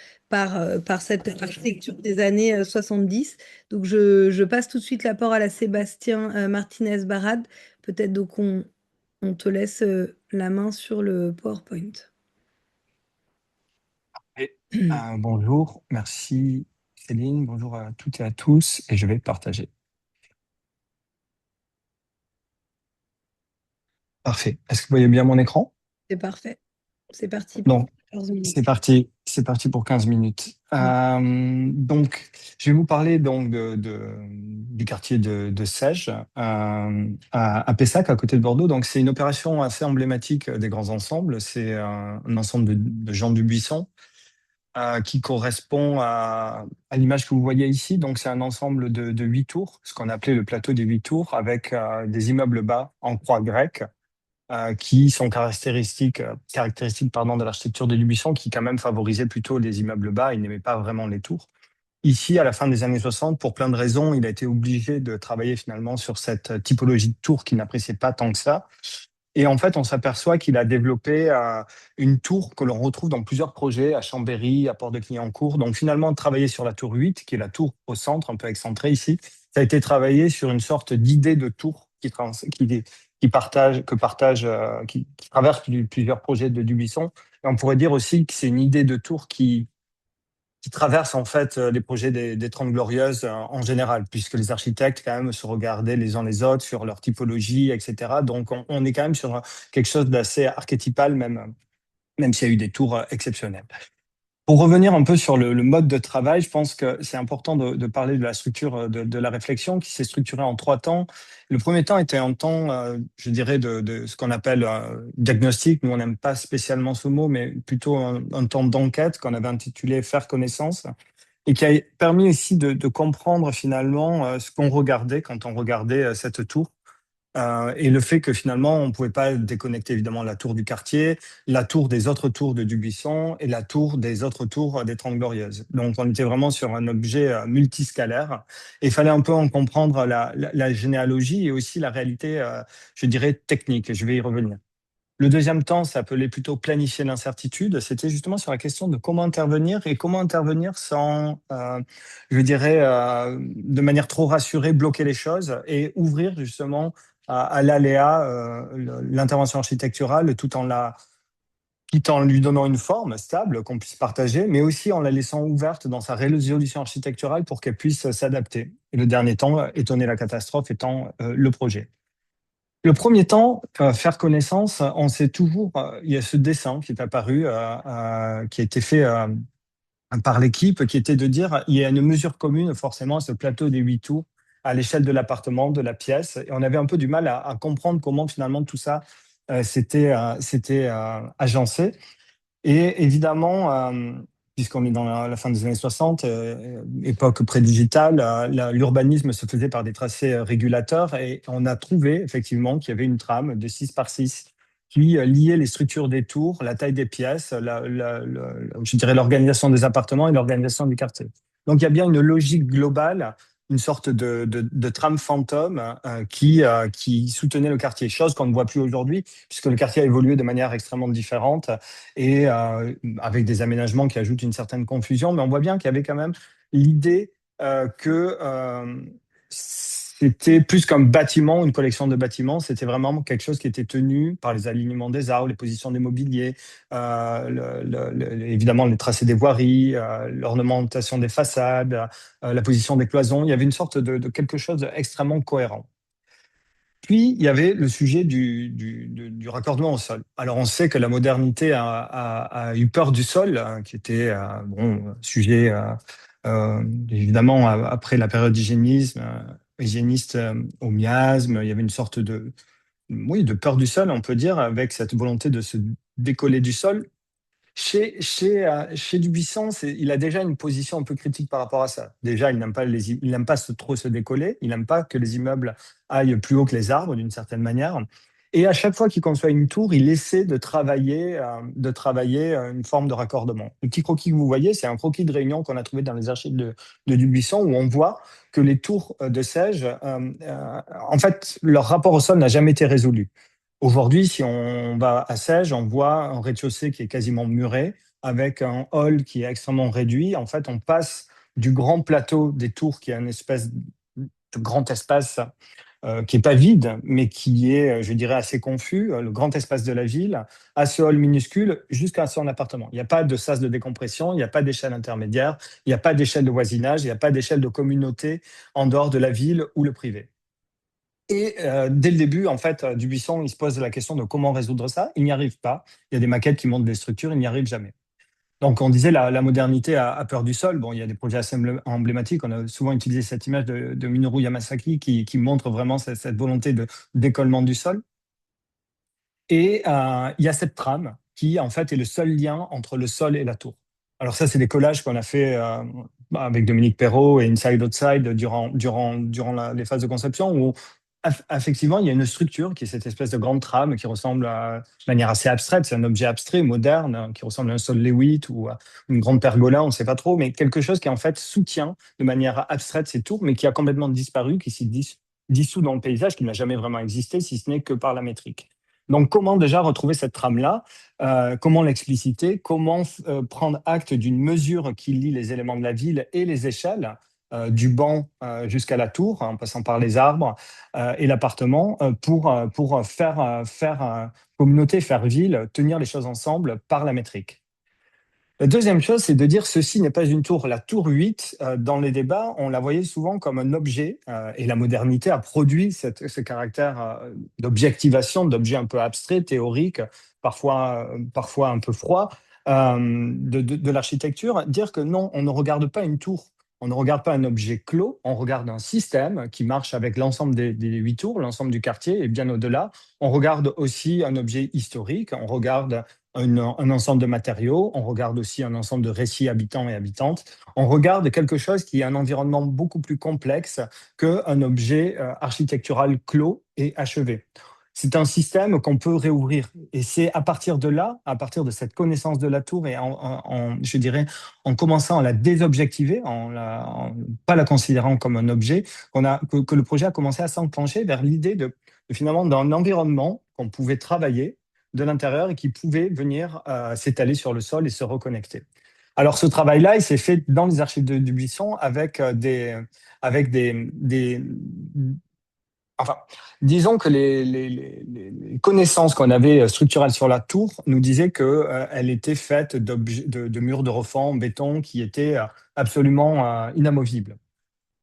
S1: cette architecture des années 70? Donc, je passe tout de suite la parole à Sébastien Martinez-Barad. Peut-être donc on te laisse la main sur le PowerPoint.
S5: Et, bonjour, merci Céline, bonjour à toutes et à tous, et je vais partager. Parfait. Est-ce que vous voyez bien mon écran?
S1: C'est parfait. C'est parti pour
S5: Donc,
S1: 14 minutes.
S5: c'est parti pour 15 minutes. Donc, je vais vous parler donc du quartier de Sège, à Pessac, à côté de Bordeaux. Donc, c'est une opération assez emblématique des grands ensembles. C'est un ensemble de Jean Dubuisson, qui correspond à l'image que vous voyez ici. Donc, c'est un ensemble de 8 tours, ce qu'on appelait le plateau des 8 tours, avec des immeubles bas en croix grecque, qui sont caractéristiques de l'architecture de Dubuisson, qui quand même favorisait plutôt les immeubles bas, il n'aimait pas vraiment les tours. Ici, à la fin des années 60, pour plein de raisons, il a été obligé de travailler finalement sur cette typologie de tour qu'il n'appréciait pas tant que ça. Et en fait, on s'aperçoit qu'il a développé une tour que l'on retrouve dans plusieurs projets, à Chambéry, à Port-de-Clignancourt. Donc finalement, travailler sur la tour 8, qui est la tour au centre, un peu excentrée ici, ça a été travaillé sur une sorte d'idée de tour qui traverse plusieurs projets de Dubuisson. Et on pourrait dire aussi que c'est une idée de tour qui traverse en fait les projets des 30 Glorieuses en général, puisque les architectes quand même se regardaient les uns les autres sur leur typologie, etc. Donc on est quand même sur quelque chose d'assez archétypal, même s'il y a eu des tours exceptionnelles. Pour revenir un peu sur le mode de travail, je pense que c'est important de parler de la structure de la réflexion, qui s'est structurée en 3 temps. Le premier temps était un temps, je dirais, de ce qu'on appelle diagnostic. Nous, on n'aime pas spécialement ce mot, mais plutôt un temps d'enquête qu'on avait intitulé Faire connaissance, et qui a permis aussi de comprendre finalement ce qu'on regardait quand on regardait cette tour. Et le fait que finalement, on ne pouvait pas déconnecter évidemment la tour du quartier, la tour des autres tours de Dubuisson et la tour des autres tours des 30 Glorieuses. Donc, on était vraiment sur un objet multiscalaire, et il fallait un peu en comprendre la généalogie et aussi la réalité, je dirais, technique. Je vais y revenir. Le deuxième temps s'appelait plutôt planifier l'incertitude. C'était justement sur la question de comment intervenir, et comment intervenir sans, je dirais, de manière trop rassurée, bloquer les choses et ouvrir justement à l'aléa l'intervention architecturale, tout en lui donnant une forme stable qu'on puisse partager, mais aussi en la laissant ouverte dans sa résolution architecturale pour qu'elle puisse s'adapter. Et le dernier temps, étonner la catastrophe, étant le projet. Le premier temps, faire connaissance, on sait toujours, il y a ce dessin qui est apparu, qui a été fait par l'équipe, qui était de dire il y a une mesure commune forcément à ce plateau des 8 tours à l'échelle de l'appartement, de la pièce. Et on avait un peu du mal à comprendre comment finalement tout ça s'était agencé. Et évidemment, puisqu'on est dans la fin des années 60, époque pré-digitale, l'urbanisme se faisait par des tracés régulateurs, et on a trouvé effectivement qu'il y avait une trame de 6 par 6 qui liait les structures des tours, la taille des pièces, je dirais l'organisation des appartements et l'organisation du quartier. Donc il y a bien une logique globale une sorte de trame fantôme qui soutenait le quartier, chose qu'on ne voit plus aujourd'hui, puisque le quartier a évolué de manière extrêmement différente et avec des aménagements qui ajoutent une certaine confusion, mais on voit bien qu'il y avait quand même l'idée que c'était plus qu'un bâtiment, une collection de bâtiments, c'était vraiment quelque chose qui était tenu par les alignements des arbres, les positions des mobiliers, évidemment les tracés des voiries, l'ornementation des façades, la position des cloisons. Il y avait une sorte de quelque chose d'extrêmement cohérent. Puis, il y avait le sujet du raccordement au sol. Alors, on sait que la modernité a eu peur du sol, hein, qui était sujet, évidemment, après la période hygiéniste au miasme. Il y avait une sorte de peur du sol, on peut dire, avec cette volonté de se décoller du sol. Chez Dubuisson, il a déjà une position un peu critique par rapport à ça. Déjà, il n'aime pas trop se décoller, il n'aime pas que les immeubles aillent plus haut que les arbres, d'une certaine manière. Et à chaque fois qu'il conçoit une tour, il essaie de travailler une forme de raccordement. Le petit croquis que vous voyez, c'est un croquis de réunion qu'on a trouvé dans les archives de Dubuisson, où on voit que les tours de Sège, en fait, leur rapport au sol n'a jamais été résolu. Aujourd'hui, si on va à Sège, on voit un rez-de-chaussée qui est quasiment muré, avec un hall qui est extrêmement réduit. En fait, on passe du grand plateau des tours, qui est une espèce de grand espace qui n'est pas vide, mais qui est, je dirais, assez confus, le grand espace de la ville, à ce hall minuscule, jusqu'à son appartement. Il n'y a pas de sas de décompression, il n'y a pas d'échelle intermédiaire, il n'y a pas d'échelle de voisinage, il n'y a pas d'échelle de communauté en dehors de la ville ou le privé. Et dès le début, en fait, Dubuisson, il se pose la question de comment résoudre ça. Il n'y arrive pas. Il y a des maquettes qui montrent des structures, il n'y arrive jamais. Donc, on disait la modernité a peur du sol. Bon, il y a des projets assez emblématiques. On a souvent utilisé cette image de Minoru Yamasaki qui montre vraiment cette volonté de décollement du sol. Et il y a cette trame qui, en fait, est le seul lien entre le sol et la tour. Alors ça, c'est des collages qu'on a fait avec Dominique Perrault et Inside Outside durant les phases de conception, où effectivement, il y a une structure qui est cette espèce de grande trame qui ressemble de manière assez abstraite. C'est un objet abstrait, moderne, qui ressemble à un sol Lewitt ou à une grande pergola, on ne sait pas trop, mais quelque chose qui en fait soutient de manière abstraite ces tours, mais qui a complètement disparu, qui s'est dissous dans le paysage, qui n'a jamais vraiment existé, si ce n'est que par la métrique. Donc, comment déjà retrouver cette trame-là? Comment l'expliciter? Comment prendre acte d'une mesure qui lie les éléments de la ville et les échelles du banc jusqu'à la tour, en passant par les arbres et l'appartement, pour faire communauté, faire ville, tenir les choses ensemble par la métrique. La deuxième chose, c'est de dire ceci n'est pas une tour. La tour 8, dans les débats, on la voyait souvent comme un objet, et la modernité a produit ce caractère d'objectivation, d'objet un peu abstrait, théorique, parfois un peu froid, de l'architecture. Dire que non, on ne regarde pas une tour, on ne regarde pas un objet clos, on regarde un système qui marche avec l'ensemble des 8 tours, l'ensemble du quartier et bien au-delà. On regarde aussi un objet historique, on regarde un ensemble de matériaux, on regarde aussi un ensemble de récits habitants et habitantes, on regarde quelque chose qui est un environnement beaucoup plus complexe qu'un objet architectural clos et achevé. C'est un système qu'on peut réouvrir. Et c'est à partir de là, à partir de cette connaissance de la tour et je dirais, en commençant à la désobjectiver, pas la considérant comme un objet, que le projet a commencé à s'enclencher vers l'idée finalement d'un environnement qu'on pouvait travailler de l'intérieur et qui pouvait venir s'étaler sur le sol et se reconnecter. Alors ce travail-là, il s'est fait dans les archives de Dubuisson enfin, disons que les connaissances qu'on avait structurelles sur la tour nous disaient qu'elle était faite de murs de refend en béton qui étaient absolument inamovibles.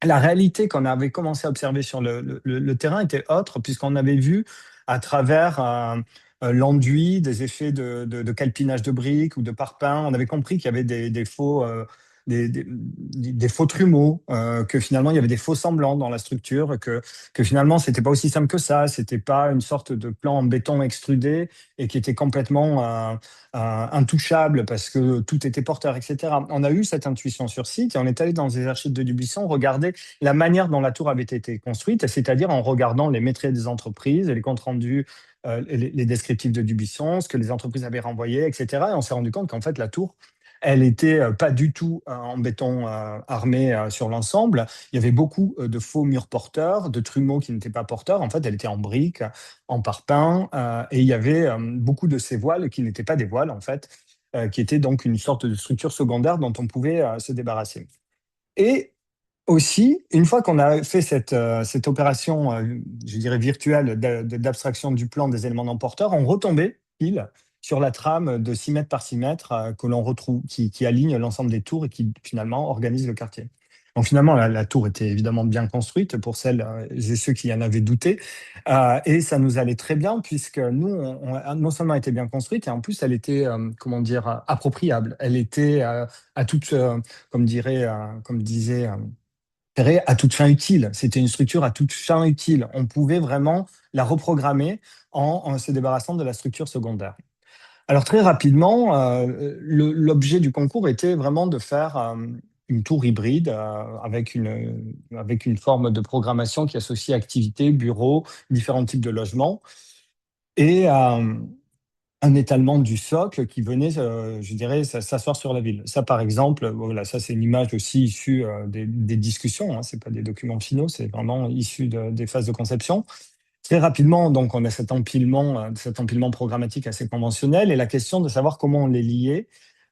S5: La réalité qu'on avait commencé à observer sur le terrain était autre, puisqu'on avait vu à travers l'enduit des effets de calpinage de briques ou de parpaing, on avait compris qu'il y avait des faux trumeaux, que finalement il y avait des faux semblants dans la structure, que finalement c'était pas aussi simple que ça, c'était pas une sorte de plan en béton extrudé et qui était complètement intouchable parce que tout était porteur, etc. On a eu cette intuition sur site et on est allé dans les archives de Dubuisson regarder la manière dont la tour avait été construite, c'est-à-dire en regardant les métriques des entreprises et les comptes rendus, les descriptifs de Dubuisson, ce que les entreprises avaient renvoyé, etc. Et on s'est rendu compte qu'en fait la tour Elle était pas du tout en béton armé sur l'ensemble. Il y avait beaucoup de faux murs porteurs, de trumeaux qui n'étaient pas porteurs. En fait, elle était en briques, en parpaing, et il y avait beaucoup de ces voiles qui n'étaient pas des voiles, en fait, qui étaient donc une sorte de structure secondaire dont on pouvait se débarrasser. Et aussi, une fois qu'on a fait cette opération, je dirais virtuelle, d'abstraction du plan des éléments non porteurs, on retombait pile sur la trame de 6 mètres par 6 mètres que l'on retrouve, qui aligne l'ensemble des tours et qui finalement organise le quartier. Donc finalement, la tour était évidemment bien construite pour celles et ceux qui en avaient douté. Et ça nous allait très bien puisque nous, non seulement elle était bien construite, et en plus, elle était, comment dire, appropriable. Elle était à toute, comme disait à toute fin utile. C'était une structure à toute fin utile. On pouvait vraiment la reprogrammer en se débarrassant de la structure secondaire. Alors très rapidement, l'objet du concours était vraiment de faire une tour hybride avec une forme de programmation qui associe activités, bureaux, différents types de logements et un étalement du socle qui venait, je dirais, s'asseoir sur la ville. Ça, par exemple, voilà, ça c'est une image aussi issue des discussions, hein, c'est pas des documents finaux, c'est vraiment issu des phases de conception. Très rapidement, donc, on a cet empilement programmatique assez conventionnel et la question de savoir comment on les liait.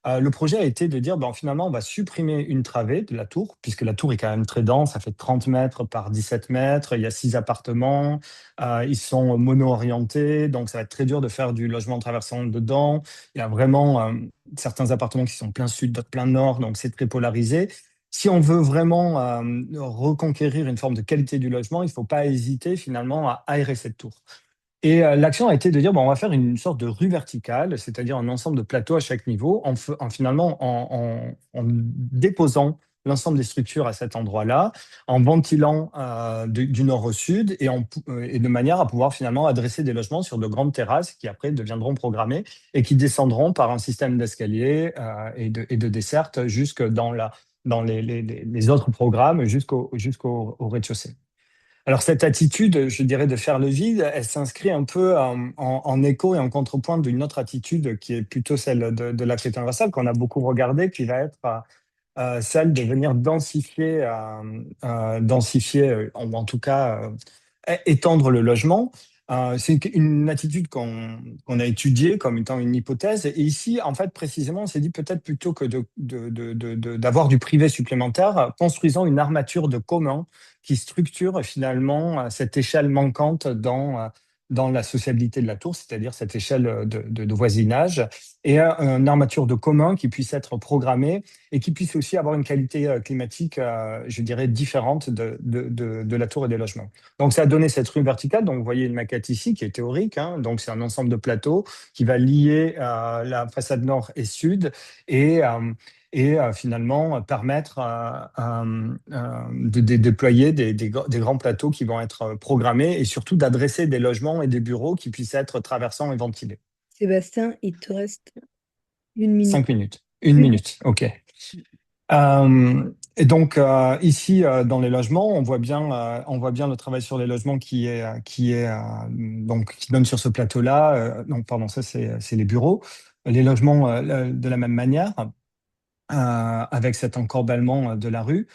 S5: Le projet a été de dire, ben, finalement, on va supprimer une travée de la tour, puisque la tour est quand même très dense, ça fait 30 mètres par 17 mètres, il y a 6 appartements, ils sont mono-orientés, donc ça va être très dur de faire du logement traversant dedans. Il y a vraiment certains appartements qui sont plein sud, d'autres plein nord, donc c'est très polarisé. Si on veut vraiment reconquérir une forme de qualité du logement, il ne faut pas hésiter finalement à aérer cette tour. Et l'action a été de dire, bon, on va faire une sorte de rue verticale, c'est-à-dire un ensemble de plateaux à chaque niveau, en déposant l'ensemble des structures à cet endroit-là, en ventilant du nord au sud et de manière à pouvoir finalement adresser des logements sur de grandes terrasses qui après deviendront programmées et qui descendront par un système d'escalier et de desserte jusque dans les autres programmes jusqu'au rez-de-chaussée. Alors cette attitude, je dirais, de faire le vide, elle s'inscrit un peu en écho et en contrepoint d'une autre attitude qui est plutôt celle de l'activité universelle qu'on a beaucoup regardée, qui va être celle de venir densifier, ou en tout cas étendre le logement. C'est une attitude qu'on a étudiée comme étant une hypothèse. Et ici, en fait, précisément, on s'est dit peut-être plutôt que d'avoir du privé supplémentaire, construisons une armature de commun qui structure finalement cette échelle manquante dans la sociabilité de la tour, c'est-à-dire cette échelle de voisinage, et une armature de commun qui puisse être programmée et qui puisse aussi avoir une qualité climatique, je dirais, différente de la tour et des logements. Donc, ça a donné cette rue verticale. Donc, vous voyez une maquette ici qui est théorique. Hein. Donc, c'est un ensemble de plateaux qui va lier la façade nord et sud et finalement permettre de déployer des grands plateaux qui vont être programmés et surtout d'adresser des logements et des bureaux qui puissent être traversants et ventilés.
S1: Sébastien, il te reste 1 minute.
S5: 5 minutes. 1 minute, OK. Et donc ici dans les logements, on voit bien le travail sur les logements qui donne sur ce plateau-là. Donc pardon, ça c'est les bureaux. Les logements de la même manière, avec cet encorbellement de la rue.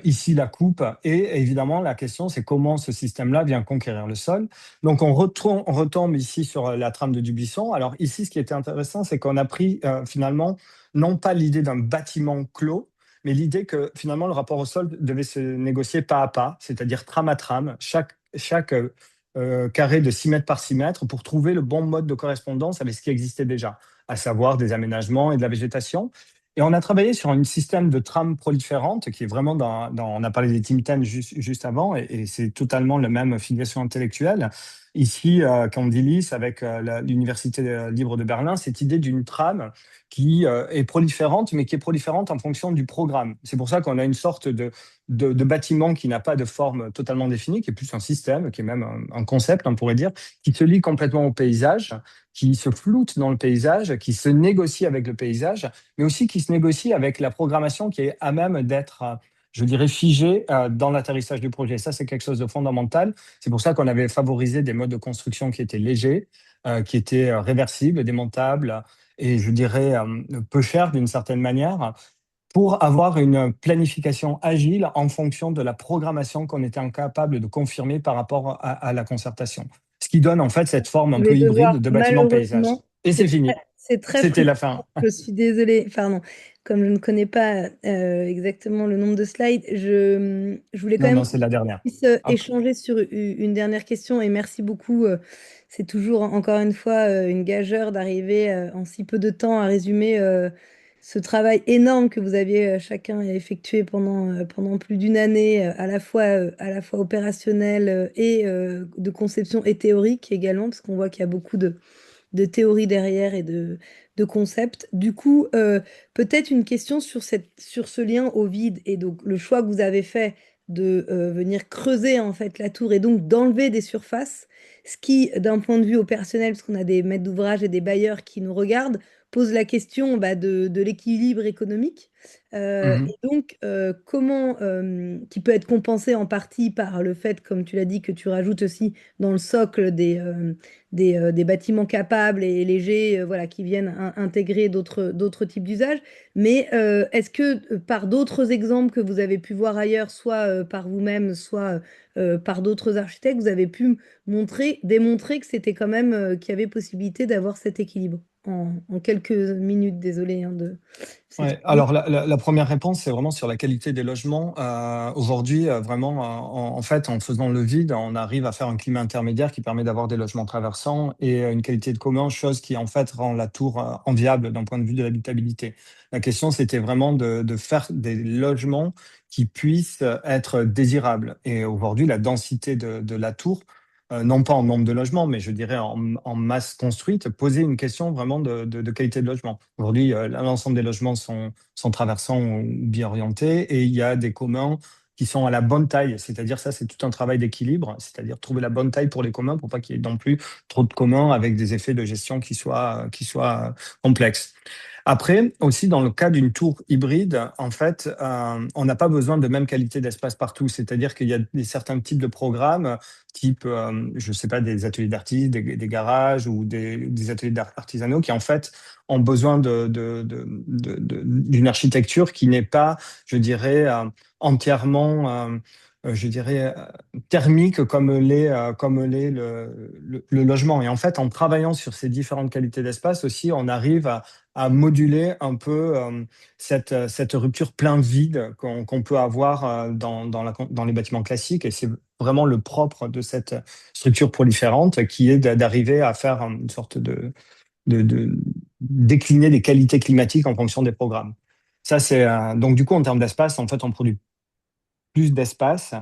S5: Ici, la coupe. Et évidemment, la question, c'est comment ce système-là vient conquérir le sol. Donc, on retombe ici sur la trame de Dubuisson. Alors ici, ce qui était intéressant, c'est qu'on a pris finalement, non pas l'idée d'un bâtiment clos, mais l'idée que finalement, le rapport au sol devait se négocier pas à pas, c'est-à-dire trame à trame, chaque carré de 6 mètres par 6 mètres pour trouver le bon mode de correspondance avec ce qui existait déjà, à savoir des aménagements et de la végétation. Et on a travaillé sur un système de trames proliférantes qui est vraiment on a parlé des Tim Tam juste avant, et c'est totalement la même filiation intellectuelle. Ici, Candilis, avec l'Université libre de Berlin, cette idée d'une trame qui est proliférante, mais qui est proliférante en fonction du programme. C'est pour ça qu'on a une sorte de bâtiment qui n'a pas de forme totalement définie, qui est plus un système, qui est même un concept, on pourrait dire, qui se lie complètement au paysage, qui se floute dans le paysage, qui se négocie avec le paysage, mais aussi qui se négocie avec la programmation qui est à même d'être, je dirais, figée dans l'atterrissage du projet. Ça, c'est quelque chose de fondamental. C'est pour ça qu'on avait favorisé des modes de construction qui étaient légers, qui étaient réversibles, démontables, et je dirais peu cher d'une certaine manière, pour avoir une planification agile en fonction de la programmation qu'on était incapable de confirmer par rapport à la concertation. Ce qui donne en fait cette forme un
S1: Je
S5: peu
S1: vais
S5: hybride
S1: devoir,
S5: de bâtiment paysage.
S1: malheureusement,
S5: Et c'est fini.
S1: c'est très
S5: C'était la
S1: frustrant.
S5: fin.
S1: Je suis désolée. Pardon. Comme je ne connais pas exactement le nombre de slides, je voulais quand
S5: Non,
S1: même
S5: non, c'est la dernière.
S1: puisse
S5: Hop.
S1: échanger sur une dernière question et merci beaucoup. C'est toujours, encore une fois, une gageure d'arriver en si peu de temps à résumer ce travail énorme que vous aviez chacun effectué pendant plus d'une année, à la fois opérationnel et de conception et théorique également, parce qu'on voit qu'il y a beaucoup de théorie derrière et de concepts. Du coup, peut-être une question sur ce lien au vide et donc le choix que vous avez fait de venir creuser en fait la tour et donc d'enlever des surfaces, ce qui, d'un point de vue opérationnel, parce qu'on a des maîtres d'ouvrage et des bailleurs qui nous regardent, pose la question bah, de l'équilibre économique.
S5: Mhm.
S1: Et donc, qui peut être compensé en partie par le fait, comme tu l'as dit, que tu rajoutes aussi dans le socle des bâtiments capables et légers, voilà, qui viennent intégrer d'autres types d'usages. Mais est-ce que par d'autres exemples que vous avez pu voir ailleurs, soit par vous-même, soit par d'autres architectes, vous avez pu démontrer que c'était quand même qu'il y avait possibilité d'avoir cet équilibre? En quelques minutes, désolé, hein, c'est
S5: Ouais, alors la première réponse, c'est vraiment sur la qualité des logements. Aujourd'hui, vraiment, en fait, en faisant le vide, on arrive à faire un climat intermédiaire qui permet d'avoir des logements traversants et une qualité de commun, chose qui en fait rend la tour enviable d'un point de vue de l'habitabilité. La question, c'était vraiment de faire des logements qui puissent être désirables. Et aujourd'hui, la densité de la tour, non pas en nombre de logements, mais je dirais en masse construite, poser une question vraiment de qualité de logement. Aujourd'hui, l'ensemble des logements sont traversants ou bien orientés et il y a des communs qui sont à la bonne taille. C'est-à-dire, ça, c'est tout un travail d'équilibre, c'est-à-dire trouver la bonne taille pour les communs pour pas qu'il y ait non plus trop de communs avec des effets de gestion qui soient complexes. Après, aussi, dans le cas d'une tour hybride, en fait, on n'a pas besoin de même qualité d'espace partout. C'est-à-dire qu'il y a certains types de programmes, type, je ne sais pas, des ateliers d'artistes, des garages ou des ateliers artisanaux qui, en fait, ont besoin d'une architecture qui n'est pas, je dirais, entièrement, je dirais, thermique comme l'est le logement. Et en fait, en travaillant sur ces différentes qualités d'espace aussi, on arrive à moduler un peu cette rupture plein vide qu'on peut avoir dans les bâtiments classiques. Et c'est vraiment le propre de cette structure proliférante qui est d'arriver à faire une sorte de décliner les qualités climatiques en fonction des programmes. Ça, donc du coup, en termes d'espace, en fait, on produit plus d'espace,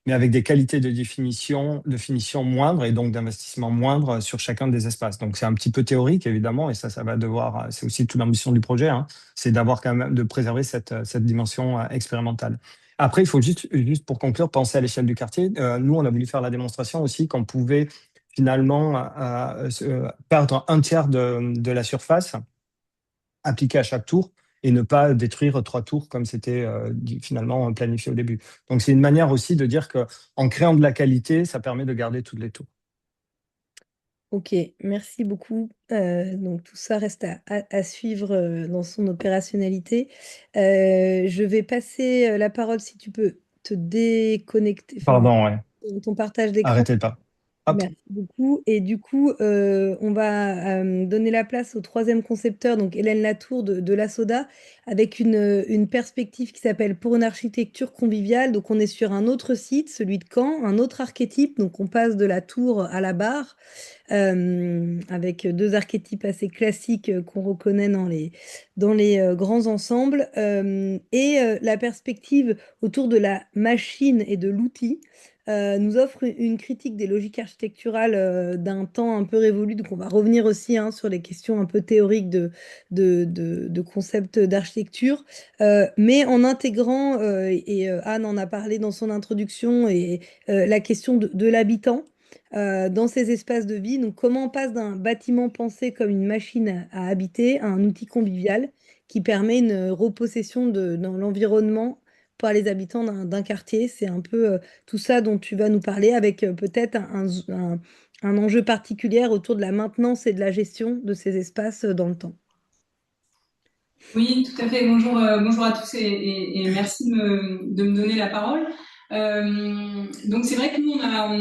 S5: mais avec des qualités de finition moindres et donc d'investissement moindre sur chacun des espaces. Donc c'est un petit peu théorique, évidemment, et ça va devoir, c'est aussi toute l'ambition du projet, hein, c'est d'avoir quand même, de préserver cette dimension expérimentale. Après, il faut juste pour conclure, penser à l'échelle du quartier. Nous, on a voulu faire la démonstration aussi qu'on pouvait finalement perdre un tiers de la surface appliquée à chaque tour et ne pas détruire 3 tours comme c'était finalement planifié au début. Donc c'est une manière aussi de dire qu'en créant de la qualité, ça permet de garder toutes les tours.
S1: Ok, merci beaucoup. Donc tout ça reste à suivre dans son opérationnalité. Je vais passer la parole si tu peux te déconnecter, enfin,
S5: Pardon, ouais.
S1: ton partage d'écran.
S5: Arrêtez pas. Hop.
S1: Merci beaucoup. Et du coup, on va donner la place au troisième concepteur, donc Hélène Latour de la Soda, avec une perspective qui s'appelle Pour une architecture conviviale. Donc on est sur un autre site, celui de Caen, un autre archétype. Donc on passe de la tour à la barre, avec deux archétypes assez classiques qu'on reconnaît dans les grands ensembles. Et la perspective autour de la machine et de l'outil nous offre une critique des logiques architecturales d'un temps un peu révolu. Donc, on va revenir aussi hein, sur les questions un peu théoriques de concepts d'architecture, mais en intégrant, et Anne en a parlé dans son introduction, et la question de l'habitant. Dans ces espaces de vie, donc comment on passe d'un bâtiment pensé comme une machine à habiter à un outil convivial qui permet une repossession dans l'environnement par les habitants d'un quartier. C'est un peu tout ça dont tu vas nous parler avec peut-être un enjeu particulier autour de la maintenance et de la gestion de ces espaces dans le temps.
S6: Oui, tout à fait. Bonjour, bonjour à tous et merci de me donner la parole. Donc c'est vrai que nous on a,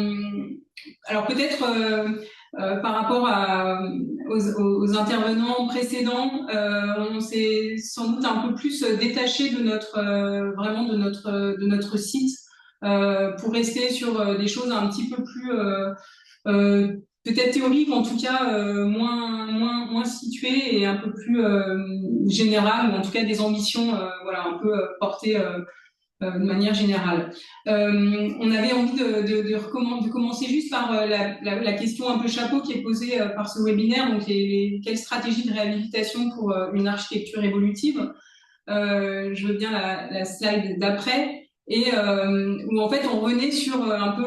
S6: alors peut-être par rapport aux intervenants précédents, on s'est sans doute un peu plus détaché de notre vraiment de notre site pour rester sur des choses un petit peu plus peut-être théoriques, en tout cas moins situées et un peu plus générales, ou en tout cas des ambitions voilà, un peu portées de manière générale. On avait envie de commencer juste par la question un peu chapeau qui est posée par ce webinaire, donc quelles stratégies de réhabilitation pour une architecture évolutive. Je veux bien la slide d'après, et où en fait on revenait sur un peu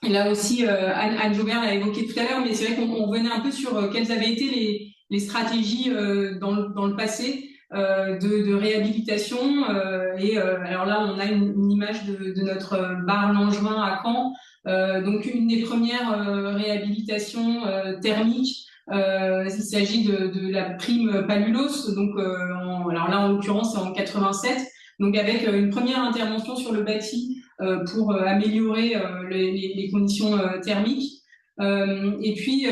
S6: et là aussi, Anne Jaubert l'a évoqué tout à l'heure, mais c'est vrai qu'on revenait un peu sur quelles avaient été les stratégies dans le passé de réhabilitation. Alors là, on a une image de notre bar Langevin à Caen. Donc une des premières réhabilitations thermiques. Il s'agit de la prime Palulos. Donc, alors là, en l'occurrence, c'est en 87. Donc avec une première intervention sur le bâti pour améliorer les conditions thermiques. Et puis,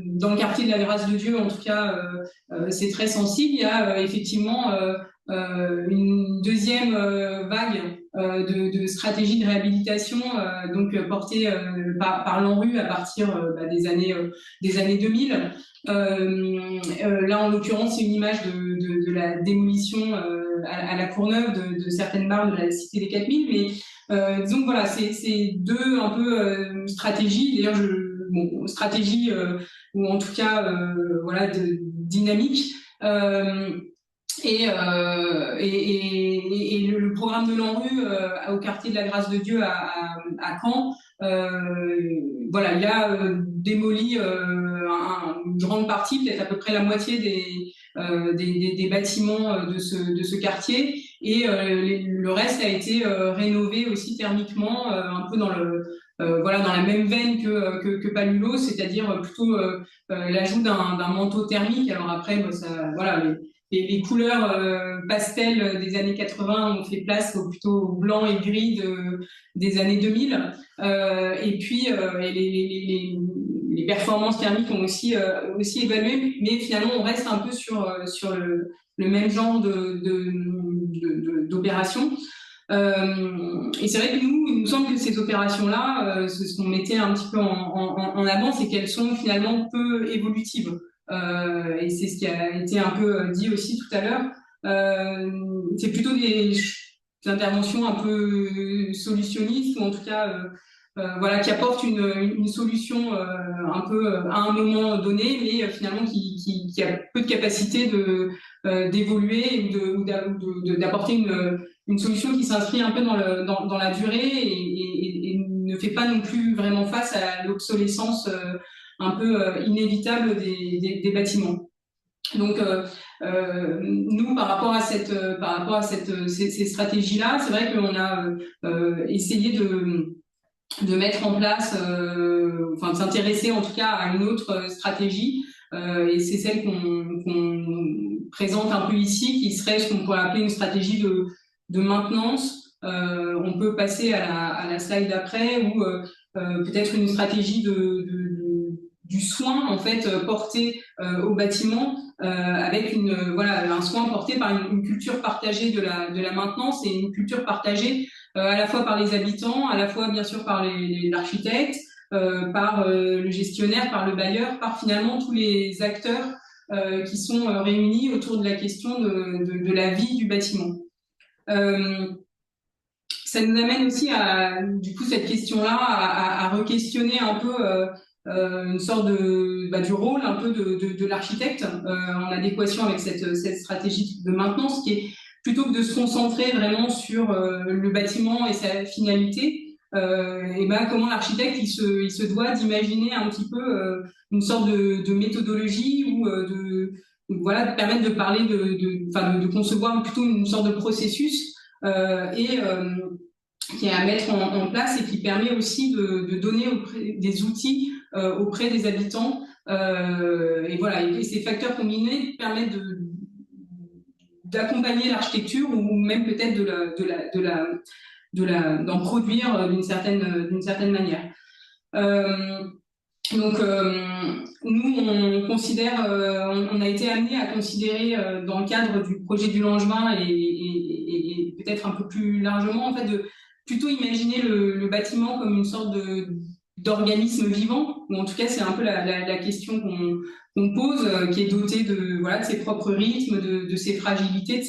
S6: dans le quartier de la Grâce de Dieu, en tout cas, c'est très sensible. Il y a effectivement une deuxième vague de stratégies de réhabilitation, donc portée par l'ANRU à partir des années 2000. Là, en l'occurrence, c'est une image de la démolition à la Courneuve de certaines barres de la Cité des 4000, mais donc voilà, c'est deux un peu stratégies. D'ailleurs, stratégie ou en tout cas voilà dynamique. Et le programme de l'ANRU au quartier de la Grâce de Dieu à Caen, voilà, il a démoli une grande partie, peut-être à peu près la moitié des bâtiments de ce quartier, et le reste a été rénové aussi thermiquement, un peu dans voilà, dans la même veine que Palulo, c'est-à-dire plutôt l'ajout d'un manteau thermique. Alors après, ça, voilà, les couleurs pastel des années 80 ont fait place plutôt au blanc et gris des années 2000. Et puis, les performances thermiques ont aussi évalué, mais finalement, on reste un peu sur le même genre d'opération. Et c'est vrai que il nous semble que ces opérations-là, ce qu'on mettait un petit peu en avant, c'est qu'elles sont finalement peu évolutives. Et c'est ce qui a été un peu dit aussi tout à l'heure. C'est plutôt des interventions un peu solutionnistes, ou en tout cas voilà, qui apportent une solution un peu à un moment donné, mais finalement qui a peu de capacité d'évoluer ou d'apporter une solution qui s'inscrit un peu dans la durée et ne fait pas non plus vraiment face à l'obsolescence un peu inévitable des bâtiments. Donc nous, par rapport à ces stratégies-là, c'est vrai qu'on a essayé de mettre en place, enfin de s'intéresser en tout cas à une autre stratégie, et c'est celle qu'on présente un peu ici, qui serait ce qu'on pourrait appeler une stratégie de maintenance. On peut passer à la slide d'après, ou peut-être une stratégie du soin en fait porté au bâtiment, avec voilà, un soin porté par une culture partagée de la maintenance, et une culture partagée à la fois par les habitants, à la fois bien sûr par l'architecte, par le gestionnaire, par le bailleur, par finalement tous les acteurs qui sont réunis autour de la question de la vie du bâtiment. Ça nous amène aussi du coup, cette question-là à re-questionner un peu une sorte du rôle un peu de l'architecte en adéquation avec cette stratégie de maintenance, qui est, plutôt que de se concentrer vraiment sur le bâtiment et sa finalité, et comment l'architecte il se doit d'imaginer un petit peu une sorte de méthodologie, ou voilà, de permettre de parler de concevoir plutôt une sorte de processus qui est à mettre en place, et qui permet aussi de donner des outils auprès des habitants. Et voilà, et ces facteurs combinés permettent d'accompagner l'architecture ou même peut-être d'en produire d'une certaine manière. Donc, nous, on considère, on a été amené à considérer dans le cadre du projet du Langevin et peut-être un peu plus largement, en fait, de plutôt imaginer le bâtiment comme une sorte d'organisme vivant, ou en tout cas, c'est un peu la question qu'on pose, qui est doté de ses propres rythmes, de ses fragilités, de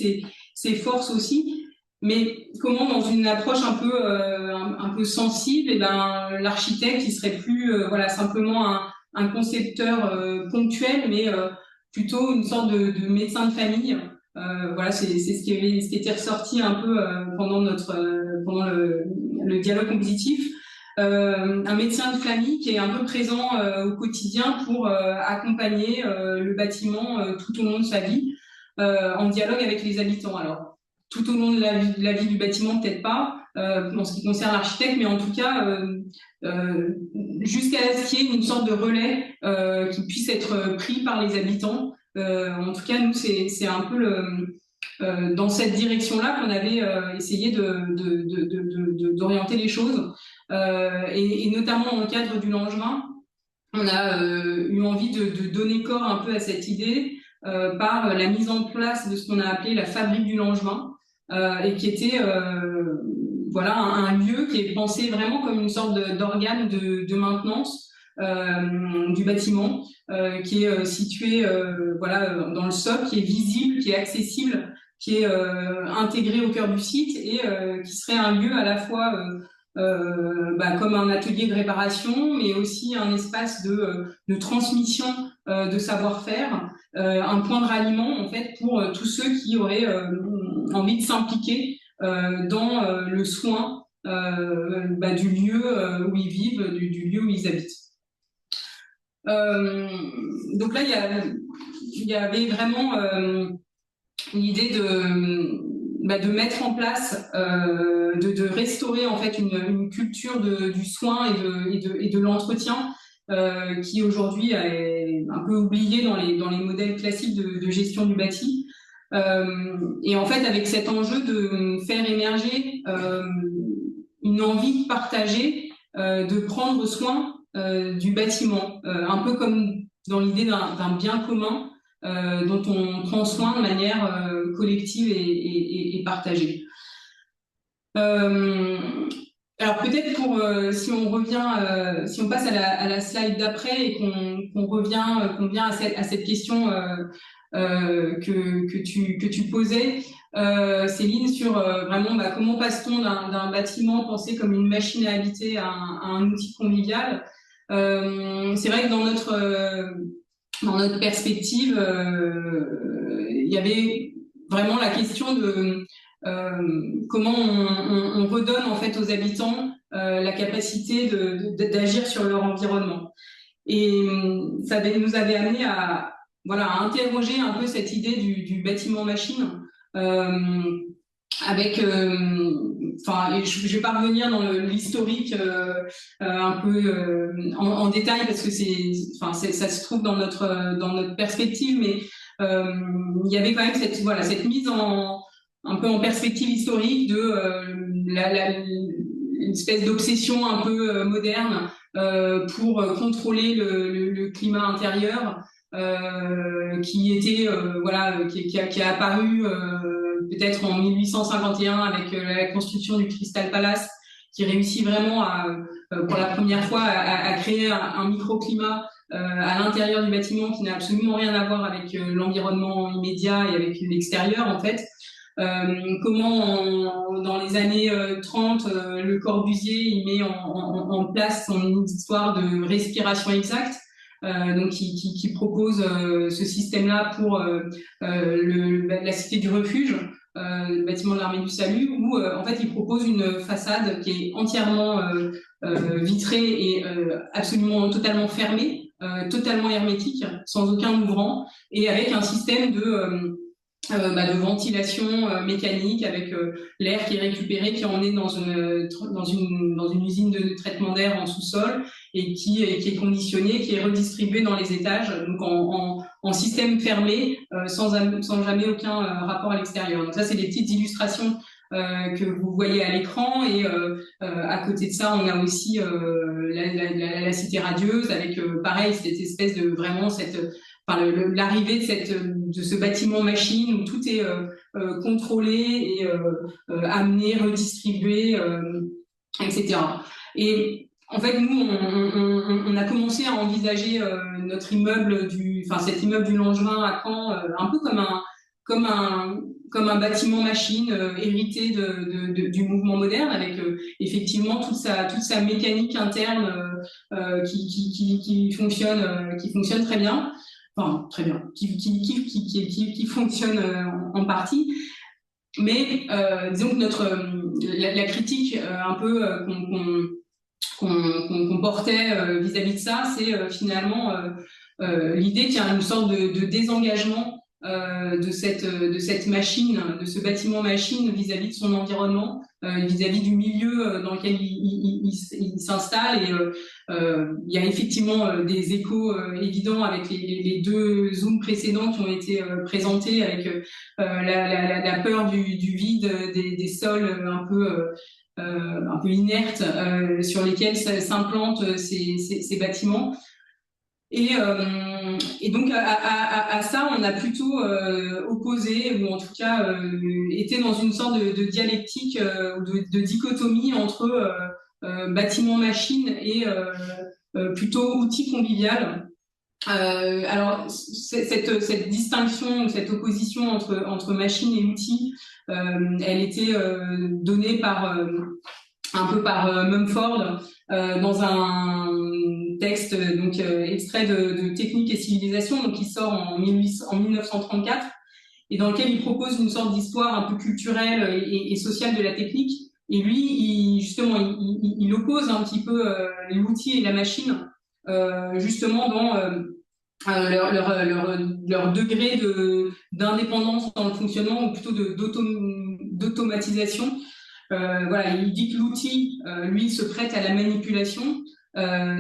S6: ses forces aussi. Mais comment, dans une approche un peu sensible, et ben l'architecte, il serait plus simplement un concepteur ponctuel, mais plutôt une sorte de médecin de famille. C'est ce qui était ressorti un peu pendant le dialogue compositif. Un médecin de famille qui est un peu présent au quotidien pour accompagner le bâtiment tout au long de sa vie, en dialogue avec les habitants. Alors, tout au long de la vie du bâtiment, peut-être pas, en ce qui concerne l'architecte, mais en tout cas, jusqu'à ce qu'il y ait une sorte de relais qui puisse être pris par les habitants. En tout cas, nous, c'est un peu dans cette direction-là qu'on avait essayé d'orienter les choses. Et notamment dans le cadre du Langevin, on a eu envie de donner corps un peu à cette idée par la mise en place de ce qu'on a appelé la fabrique du Langevin, et qui était un lieu qui est pensé vraiment comme une sorte d'organe de maintenance du bâtiment, qui est situé dans le socle, qui est visible, qui est accessible, qui est intégré au cœur du site et qui serait un lieu à la fois comme un atelier de réparation, mais aussi un espace de transmission de savoir-faire, un point de ralliement en fait pour tous ceux qui auraient envie de s'impliquer dans le soin du lieu où ils vivent, du lieu où ils habitent. Donc là, il y avait vraiment l'idée de mettre en place, de restaurer en fait une culture du soin et de l'entretien qui aujourd'hui est un peu oubliée dans les modèles classiques de gestion du bâti. Et en fait, avec cet enjeu de faire émerger une envie partagée de prendre soin du bâtiment, un peu comme dans l'idée d'un bien commun dont on prend soin de manière collective et partagée. Alors peut-être si on passe à la slide d'après et qu'on vient à cette question que tu posais, Céline, sur vraiment comment passe-t-on d'un bâtiment pensé comme une machine à habiter à un outil convivial. C'est vrai que dans notre perspective, il y avait vraiment la question de comment on redonne en fait aux habitants la capacité d'agir sur leur environnement. Et ça nous avait amené à interroger un peu cette idée du bâtiment machine avec je vais pas revenir dans l'historique un peu en détail parce que ça se trouve dans notre perspective, mais il y avait quand même cette mise un peu en perspective historique de une espèce d'obsession un peu moderne pour contrôler le climat intérieur qui était qui a apparu peut-être en 1851 avec la construction du Crystal Palace, qui réussit vraiment pour la première fois à créer un microclimat à l'intérieur du bâtiment qui n'a absolument rien à voir avec l'environnement immédiat et avec l'extérieur en fait. Comment dans les années 30 Le Corbusier il met en place son histoire de respiration exacte, donc qui propose ce système-là pour la cité du refuge, le bâtiment de l'Armée du Salut, où en fait il propose une façade qui est entièrement vitrée et absolument totalement fermée, totalement hermétique, sans aucun ouvrant, et avec un système de ventilation mécanique avec l'air qui est récupéré, qui est emmené dans une usine de traitement d'air en sous-sol et qui est conditionné, qui est redistribué dans les étages, donc en système fermé, sans jamais aucun rapport à l'extérieur. Donc ça, c'est des petites illustrations que vous voyez à l'écran, et à côté de ça, on a aussi la cité radieuse avec pareil cette espèce de vraiment l'arrivée de ce bâtiment machine où tout est contrôlé et amené, redistribué, etc. Et en fait, nous, on a commencé à envisager notre immeuble cet immeuble du Langevin à Caen, un peu comme un bâtiment machine hérité du mouvement moderne, avec effectivement toute sa mécanique interne qui fonctionne très bien. Enfin, très bien, qui fonctionne en partie. Mais disons que la critique un peu qu'on portait vis-à-vis de ça, c'est finalement l'idée qu'il y a une sorte de désengagement de cette machine, de ce bâtiment machine vis-à-vis de son environnement, vis-à-vis du milieu dans lequel il s'installe. Et il y a effectivement des échos évidents avec les deux zooms précédents qui ont été présentés, avec la peur du vide, des sols un peu inertes sur lesquels s'implantent ces bâtiments. Et donc à ça, on a plutôt opposé, ou en tout cas été dans une sorte de dialectique ou de dichotomie entre bâtiment-machine et plutôt outil convivial. Alors cette distinction, cette opposition entre machine et outil, elle était donnée un peu par Mumford dans un texte extrait de Technique et civilisation, donc qui sort en 1934, et dans lequel il propose une sorte d'histoire un peu culturelle et sociale de la technique. Et lui, il oppose un petit peu l'outil et la machine, justement dans leur degré d'indépendance dans le fonctionnement, ou plutôt d'automatisation. Voilà, il dit que l'outil, lui, se prête à la manipulation,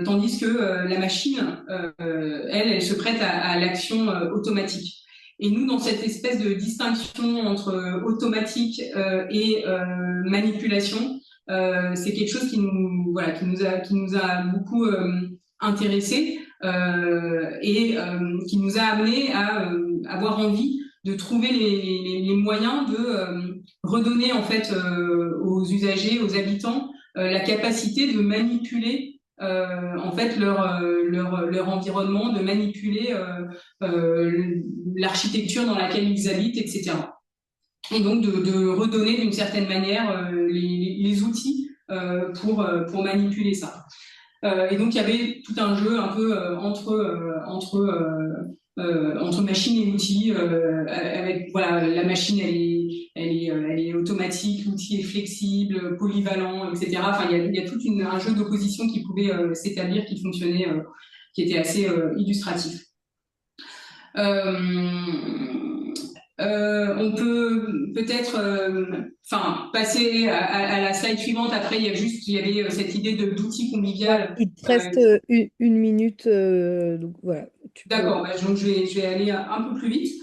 S6: tandis que la machine, elle se prête à l'action automatique. Et nous, dans cette espèce de distinction entre automatique et manipulation, c'est quelque chose qui nous a beaucoup intéressés, et qui nous a amené à avoir envie de trouver les moyens de redonner en fait aux usagers, aux habitants, la capacité de manipuler en fait leur environnement, de manipuler l'architecture dans laquelle ils habitent, etc. Et donc de redonner d'une certaine manière les outils pour manipuler ça. Et donc il y avait tout un jeu un peu entre machine et outil, avec voilà, la machine elle est automatique, l'outil est flexible, polyvalent, etc. Enfin il y a tout un jeu d'opposition qui pouvait s'établir, qui fonctionnait, qui était assez illustratif. On peut peut-être passer à la slide suivante. Après, il y avait cette idée d'outil convivial.
S1: Il te reste une minute, donc voilà.
S6: D'accord, donc je vais aller un peu plus vite.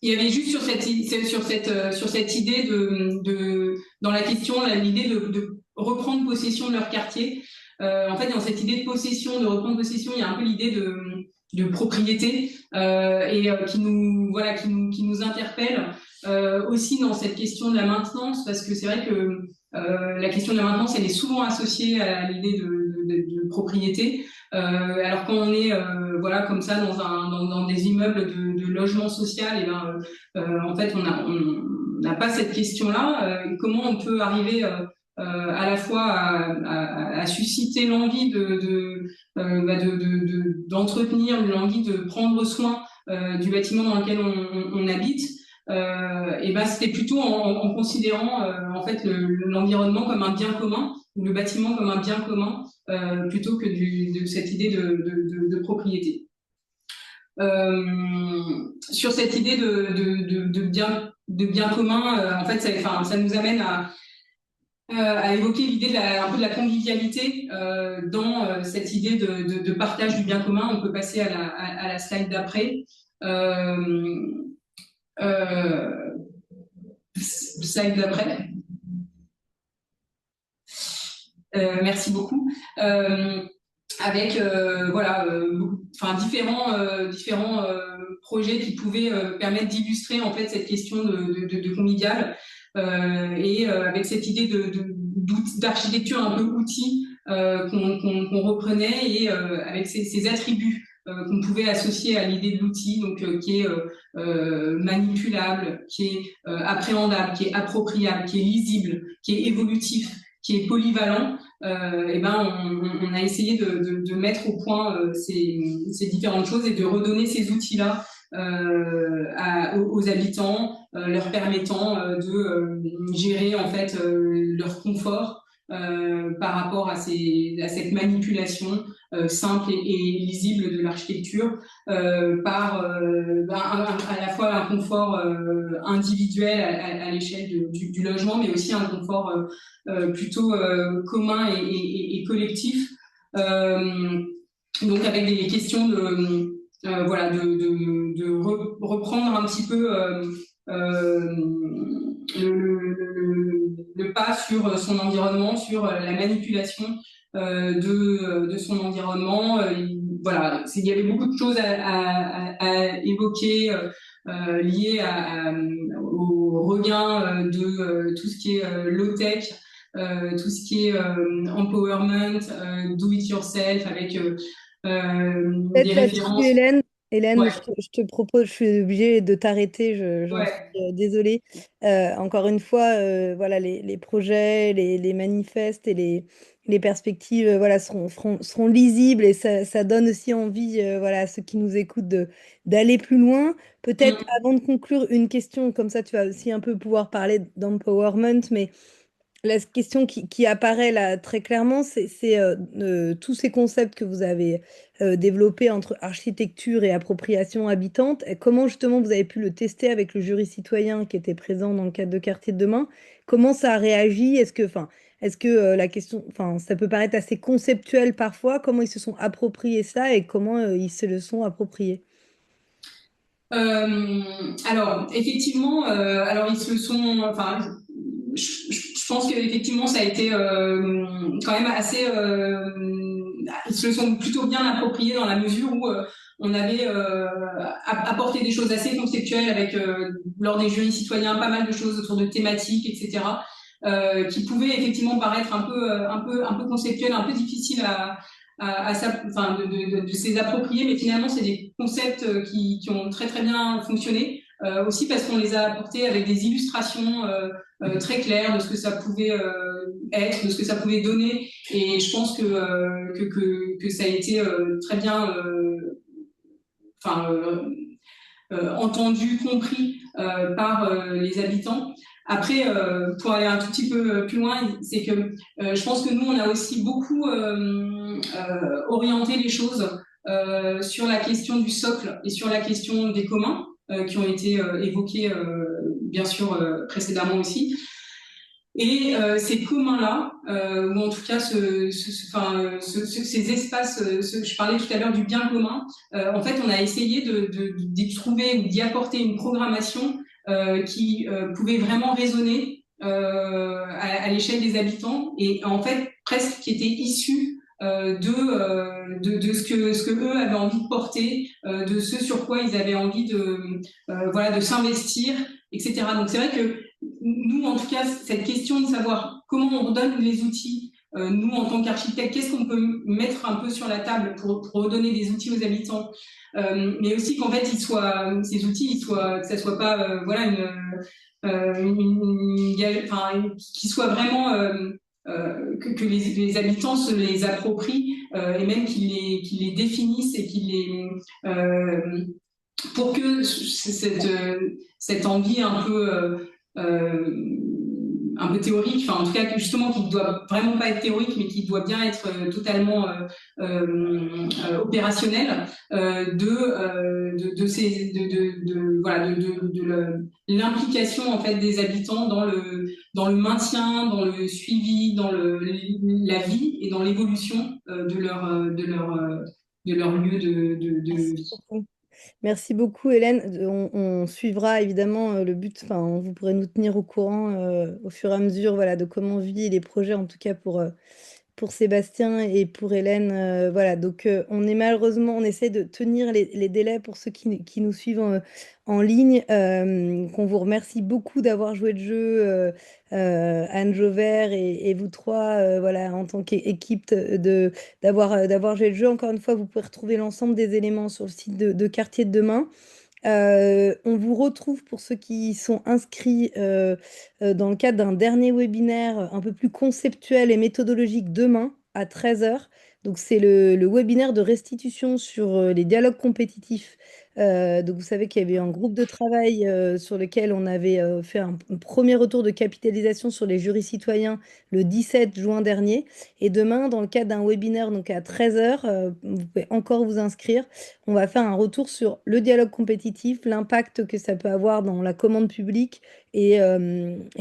S6: Il y avait juste sur cette idée dans la question, l'idée de reprendre possession de leur quartier. En fait, dans cette idée de possession, de reprendre possession, il y a un peu l'idée de propriété qui nous interpelle aussi dans cette question de la maintenance, parce que c'est vrai que la question de la maintenance, elle est souvent associée à l'idée de propriété, alors quand on est comme ça dans des immeubles de logement social, et en fait on n'a pas cette question-là. Comment on peut arriver à la fois à susciter l'envie d'entretenir, l'envie de prendre soin du bâtiment dans lequel on habite, c'était plutôt en considérant en fait l'environnement comme un bien commun, ou le bâtiment comme un bien commun, plutôt que de cette idée de propriété. sur cette idée de bien commun. En fait, ça nous amène à évoquer l'idée un peu de la convivialité dans cette idée de partage du bien commun. On peut passer à la slide d'après. Slide d'après. Merci beaucoup. Avec différents projets qui pouvaient permettre d'illustrer en fait cette question de convivial et avec cette idée d'architecture un peu outil qu'on reprenait et avec ces attributs qu'on pouvait associer à l'idée de l'outil, donc qui est manipulable, qui est appréhendable, qui est appropriable, qui est lisible, qui est évolutif, qui est polyvalent. On a essayé de mettre au point ces différentes choses et de redonner ces outils-là aux habitants, leur permettant de gérer en fait leur confort par rapport à cette manipulation simple et lisible de l'architecture par à la fois un confort individuel à l'échelle du logement, mais aussi un confort plutôt commun et collectif. Donc avec des questions de reprendre un petit peu le pas sur son environnement, sur la manipulation de son environnement. Voilà, il y avait beaucoup de choses à évoquer liées au regain de tout ce qui est low-tech, tout ce qui est empowerment, do it yourself, avec des références.
S1: Hélène,
S6: Ouais.
S1: je te propose, je suis obligée de t'arrêter, j'en
S6: Ouais.
S1: suis désolée. Encore une fois, voilà, les projets, les manifestes et les perspectives voilà, seront lisibles et ça donne aussi envie voilà, à ceux qui nous écoutent d'aller plus loin. Peut-être avant de conclure, une question, comme ça tu vas aussi un peu pouvoir parler d'empowerment, mais la question qui apparaît là très clairement, c'est tous ces concepts que vous avez développés entre architecture et appropriation habitante. Et comment justement vous avez pu le tester avec le jury citoyen qui était présent dans le cadre de Quartier de demain? Comment ça a réagi? Est-ce que la question, enfin, ça peut paraître assez conceptuel parfois. Comment ils se sont appropriés ça et comment ils se le sont appropriés?
S6: Alors effectivement, alors ils se sont, enfin, je pense qu'effectivement ça a été quand même assez, ils se le sont plutôt bien appropriés dans la mesure où on avait apporté des choses assez conceptuelles avec lors des jurys citoyens pas mal de choses autour de thématiques, etc. Qui pouvaient effectivement paraître un peu conceptuelles, un peu difficiles de se les approprier, mais finalement c'est des concepts qui ont très très bien fonctionné, aussi parce qu'on les a apportés avec des illustrations très claires de ce que ça pouvait être, de ce que ça pouvait donner, et je pense que ça a été très bien entendu, compris par les habitants. Après, pour aller un tout petit peu plus loin, c'est que je pense que nous, on a aussi beaucoup orienté les choses sur la question du socle et sur la question des communs qui ont été évoqués bien sûr précédemment aussi. Et ces communs-là, ou en tout cas ces espaces, je parlais tout à l'heure du bien commun, en fait on a essayé d'y trouver ou d'y apporter une programmation qui pouvait vraiment résonner à l'échelle des habitants et en fait presque qui était issue de ce que eux avaient envie de porter, de ce sur quoi ils avaient envie de s'investir, etc. Donc c'est vrai que nous, en tout cas, cette question de savoir comment on redonne les outils, nous, en tant qu'architectes, qu'est-ce qu'on peut mettre un peu sur la table pour redonner des outils aux habitants, mais aussi qu'en fait, ces outils, que ça soit pas, qu'ils soient vraiment, que les habitants se les approprient et même qu'ils les définissent et pour que cette envie un peu un peu théorique, enfin en tout cas justement qui ne doit vraiment pas être théorique, mais qui doit bien être totalement opérationnel voilà de l'implication en fait des habitants dans le maintien, dans le suivi, dans la vie et dans l'évolution de leur lieu de
S1: Merci
S6: vie.
S1: beaucoup. Merci beaucoup, Hélène. On suivra évidemment le but. Enfin, vous pourrez nous tenir au courant au fur et à mesure, voilà, de comment vit les projets, en tout cas pour Sébastien et pour Hélène. Voilà, donc on est malheureusement, on essaie de tenir les délais pour ceux qui nous suivent en ligne. Qu'on vous remercie beaucoup d'avoir joué le jeu, Anne Jauvert et vous trois, voilà, en tant qu'équipe d'avoir joué le jeu. Encore une fois, vous pouvez retrouver l'ensemble des éléments sur le site de Quartier de Demain. On vous retrouve pour ceux qui sont inscrits dans le cadre d'un dernier webinaire un peu plus conceptuel et méthodologique demain à 13 heures. Donc c'est le webinaire de restitution sur les dialogues compétitifs. Donc vous savez qu'il y avait un groupe de travail sur lequel on avait fait un premier retour de capitalisation sur les jurys citoyens le 17 juin dernier. Et demain, dans le cadre d'un webinaire donc à 13 heures, vous pouvez encore vous inscrire. On va faire un retour sur le dialogue compétitif, l'impact que ça peut avoir dans la commande publique et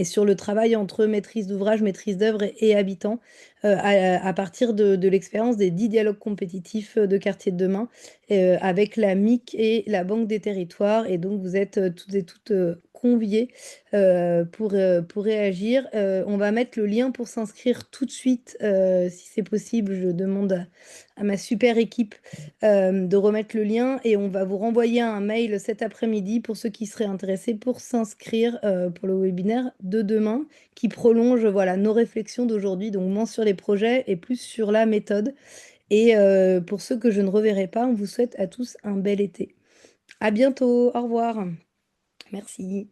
S1: sur le travail entre maîtrise d'ouvrage, maîtrise d'œuvre et habitants à partir de l'expérience des 10 dialogues compétitifs de Quartier de Demain avec la MIC et la Banque des Territoires. Et donc, vous êtes toutes et toutes conviés pour réagir. On va mettre le lien pour s'inscrire tout de suite, si c'est possible. Je demande à ma super équipe de remettre le lien et on va vous renvoyer un mail cet après-midi pour ceux qui seraient intéressés pour s'inscrire pour le webinaire de demain qui prolonge voilà, nos réflexions d'aujourd'hui, donc moins sur les projets et plus sur la méthode. Et pour ceux que je ne reverrai pas, on vous souhaite à tous un bel été. À bientôt, au revoir. Merci.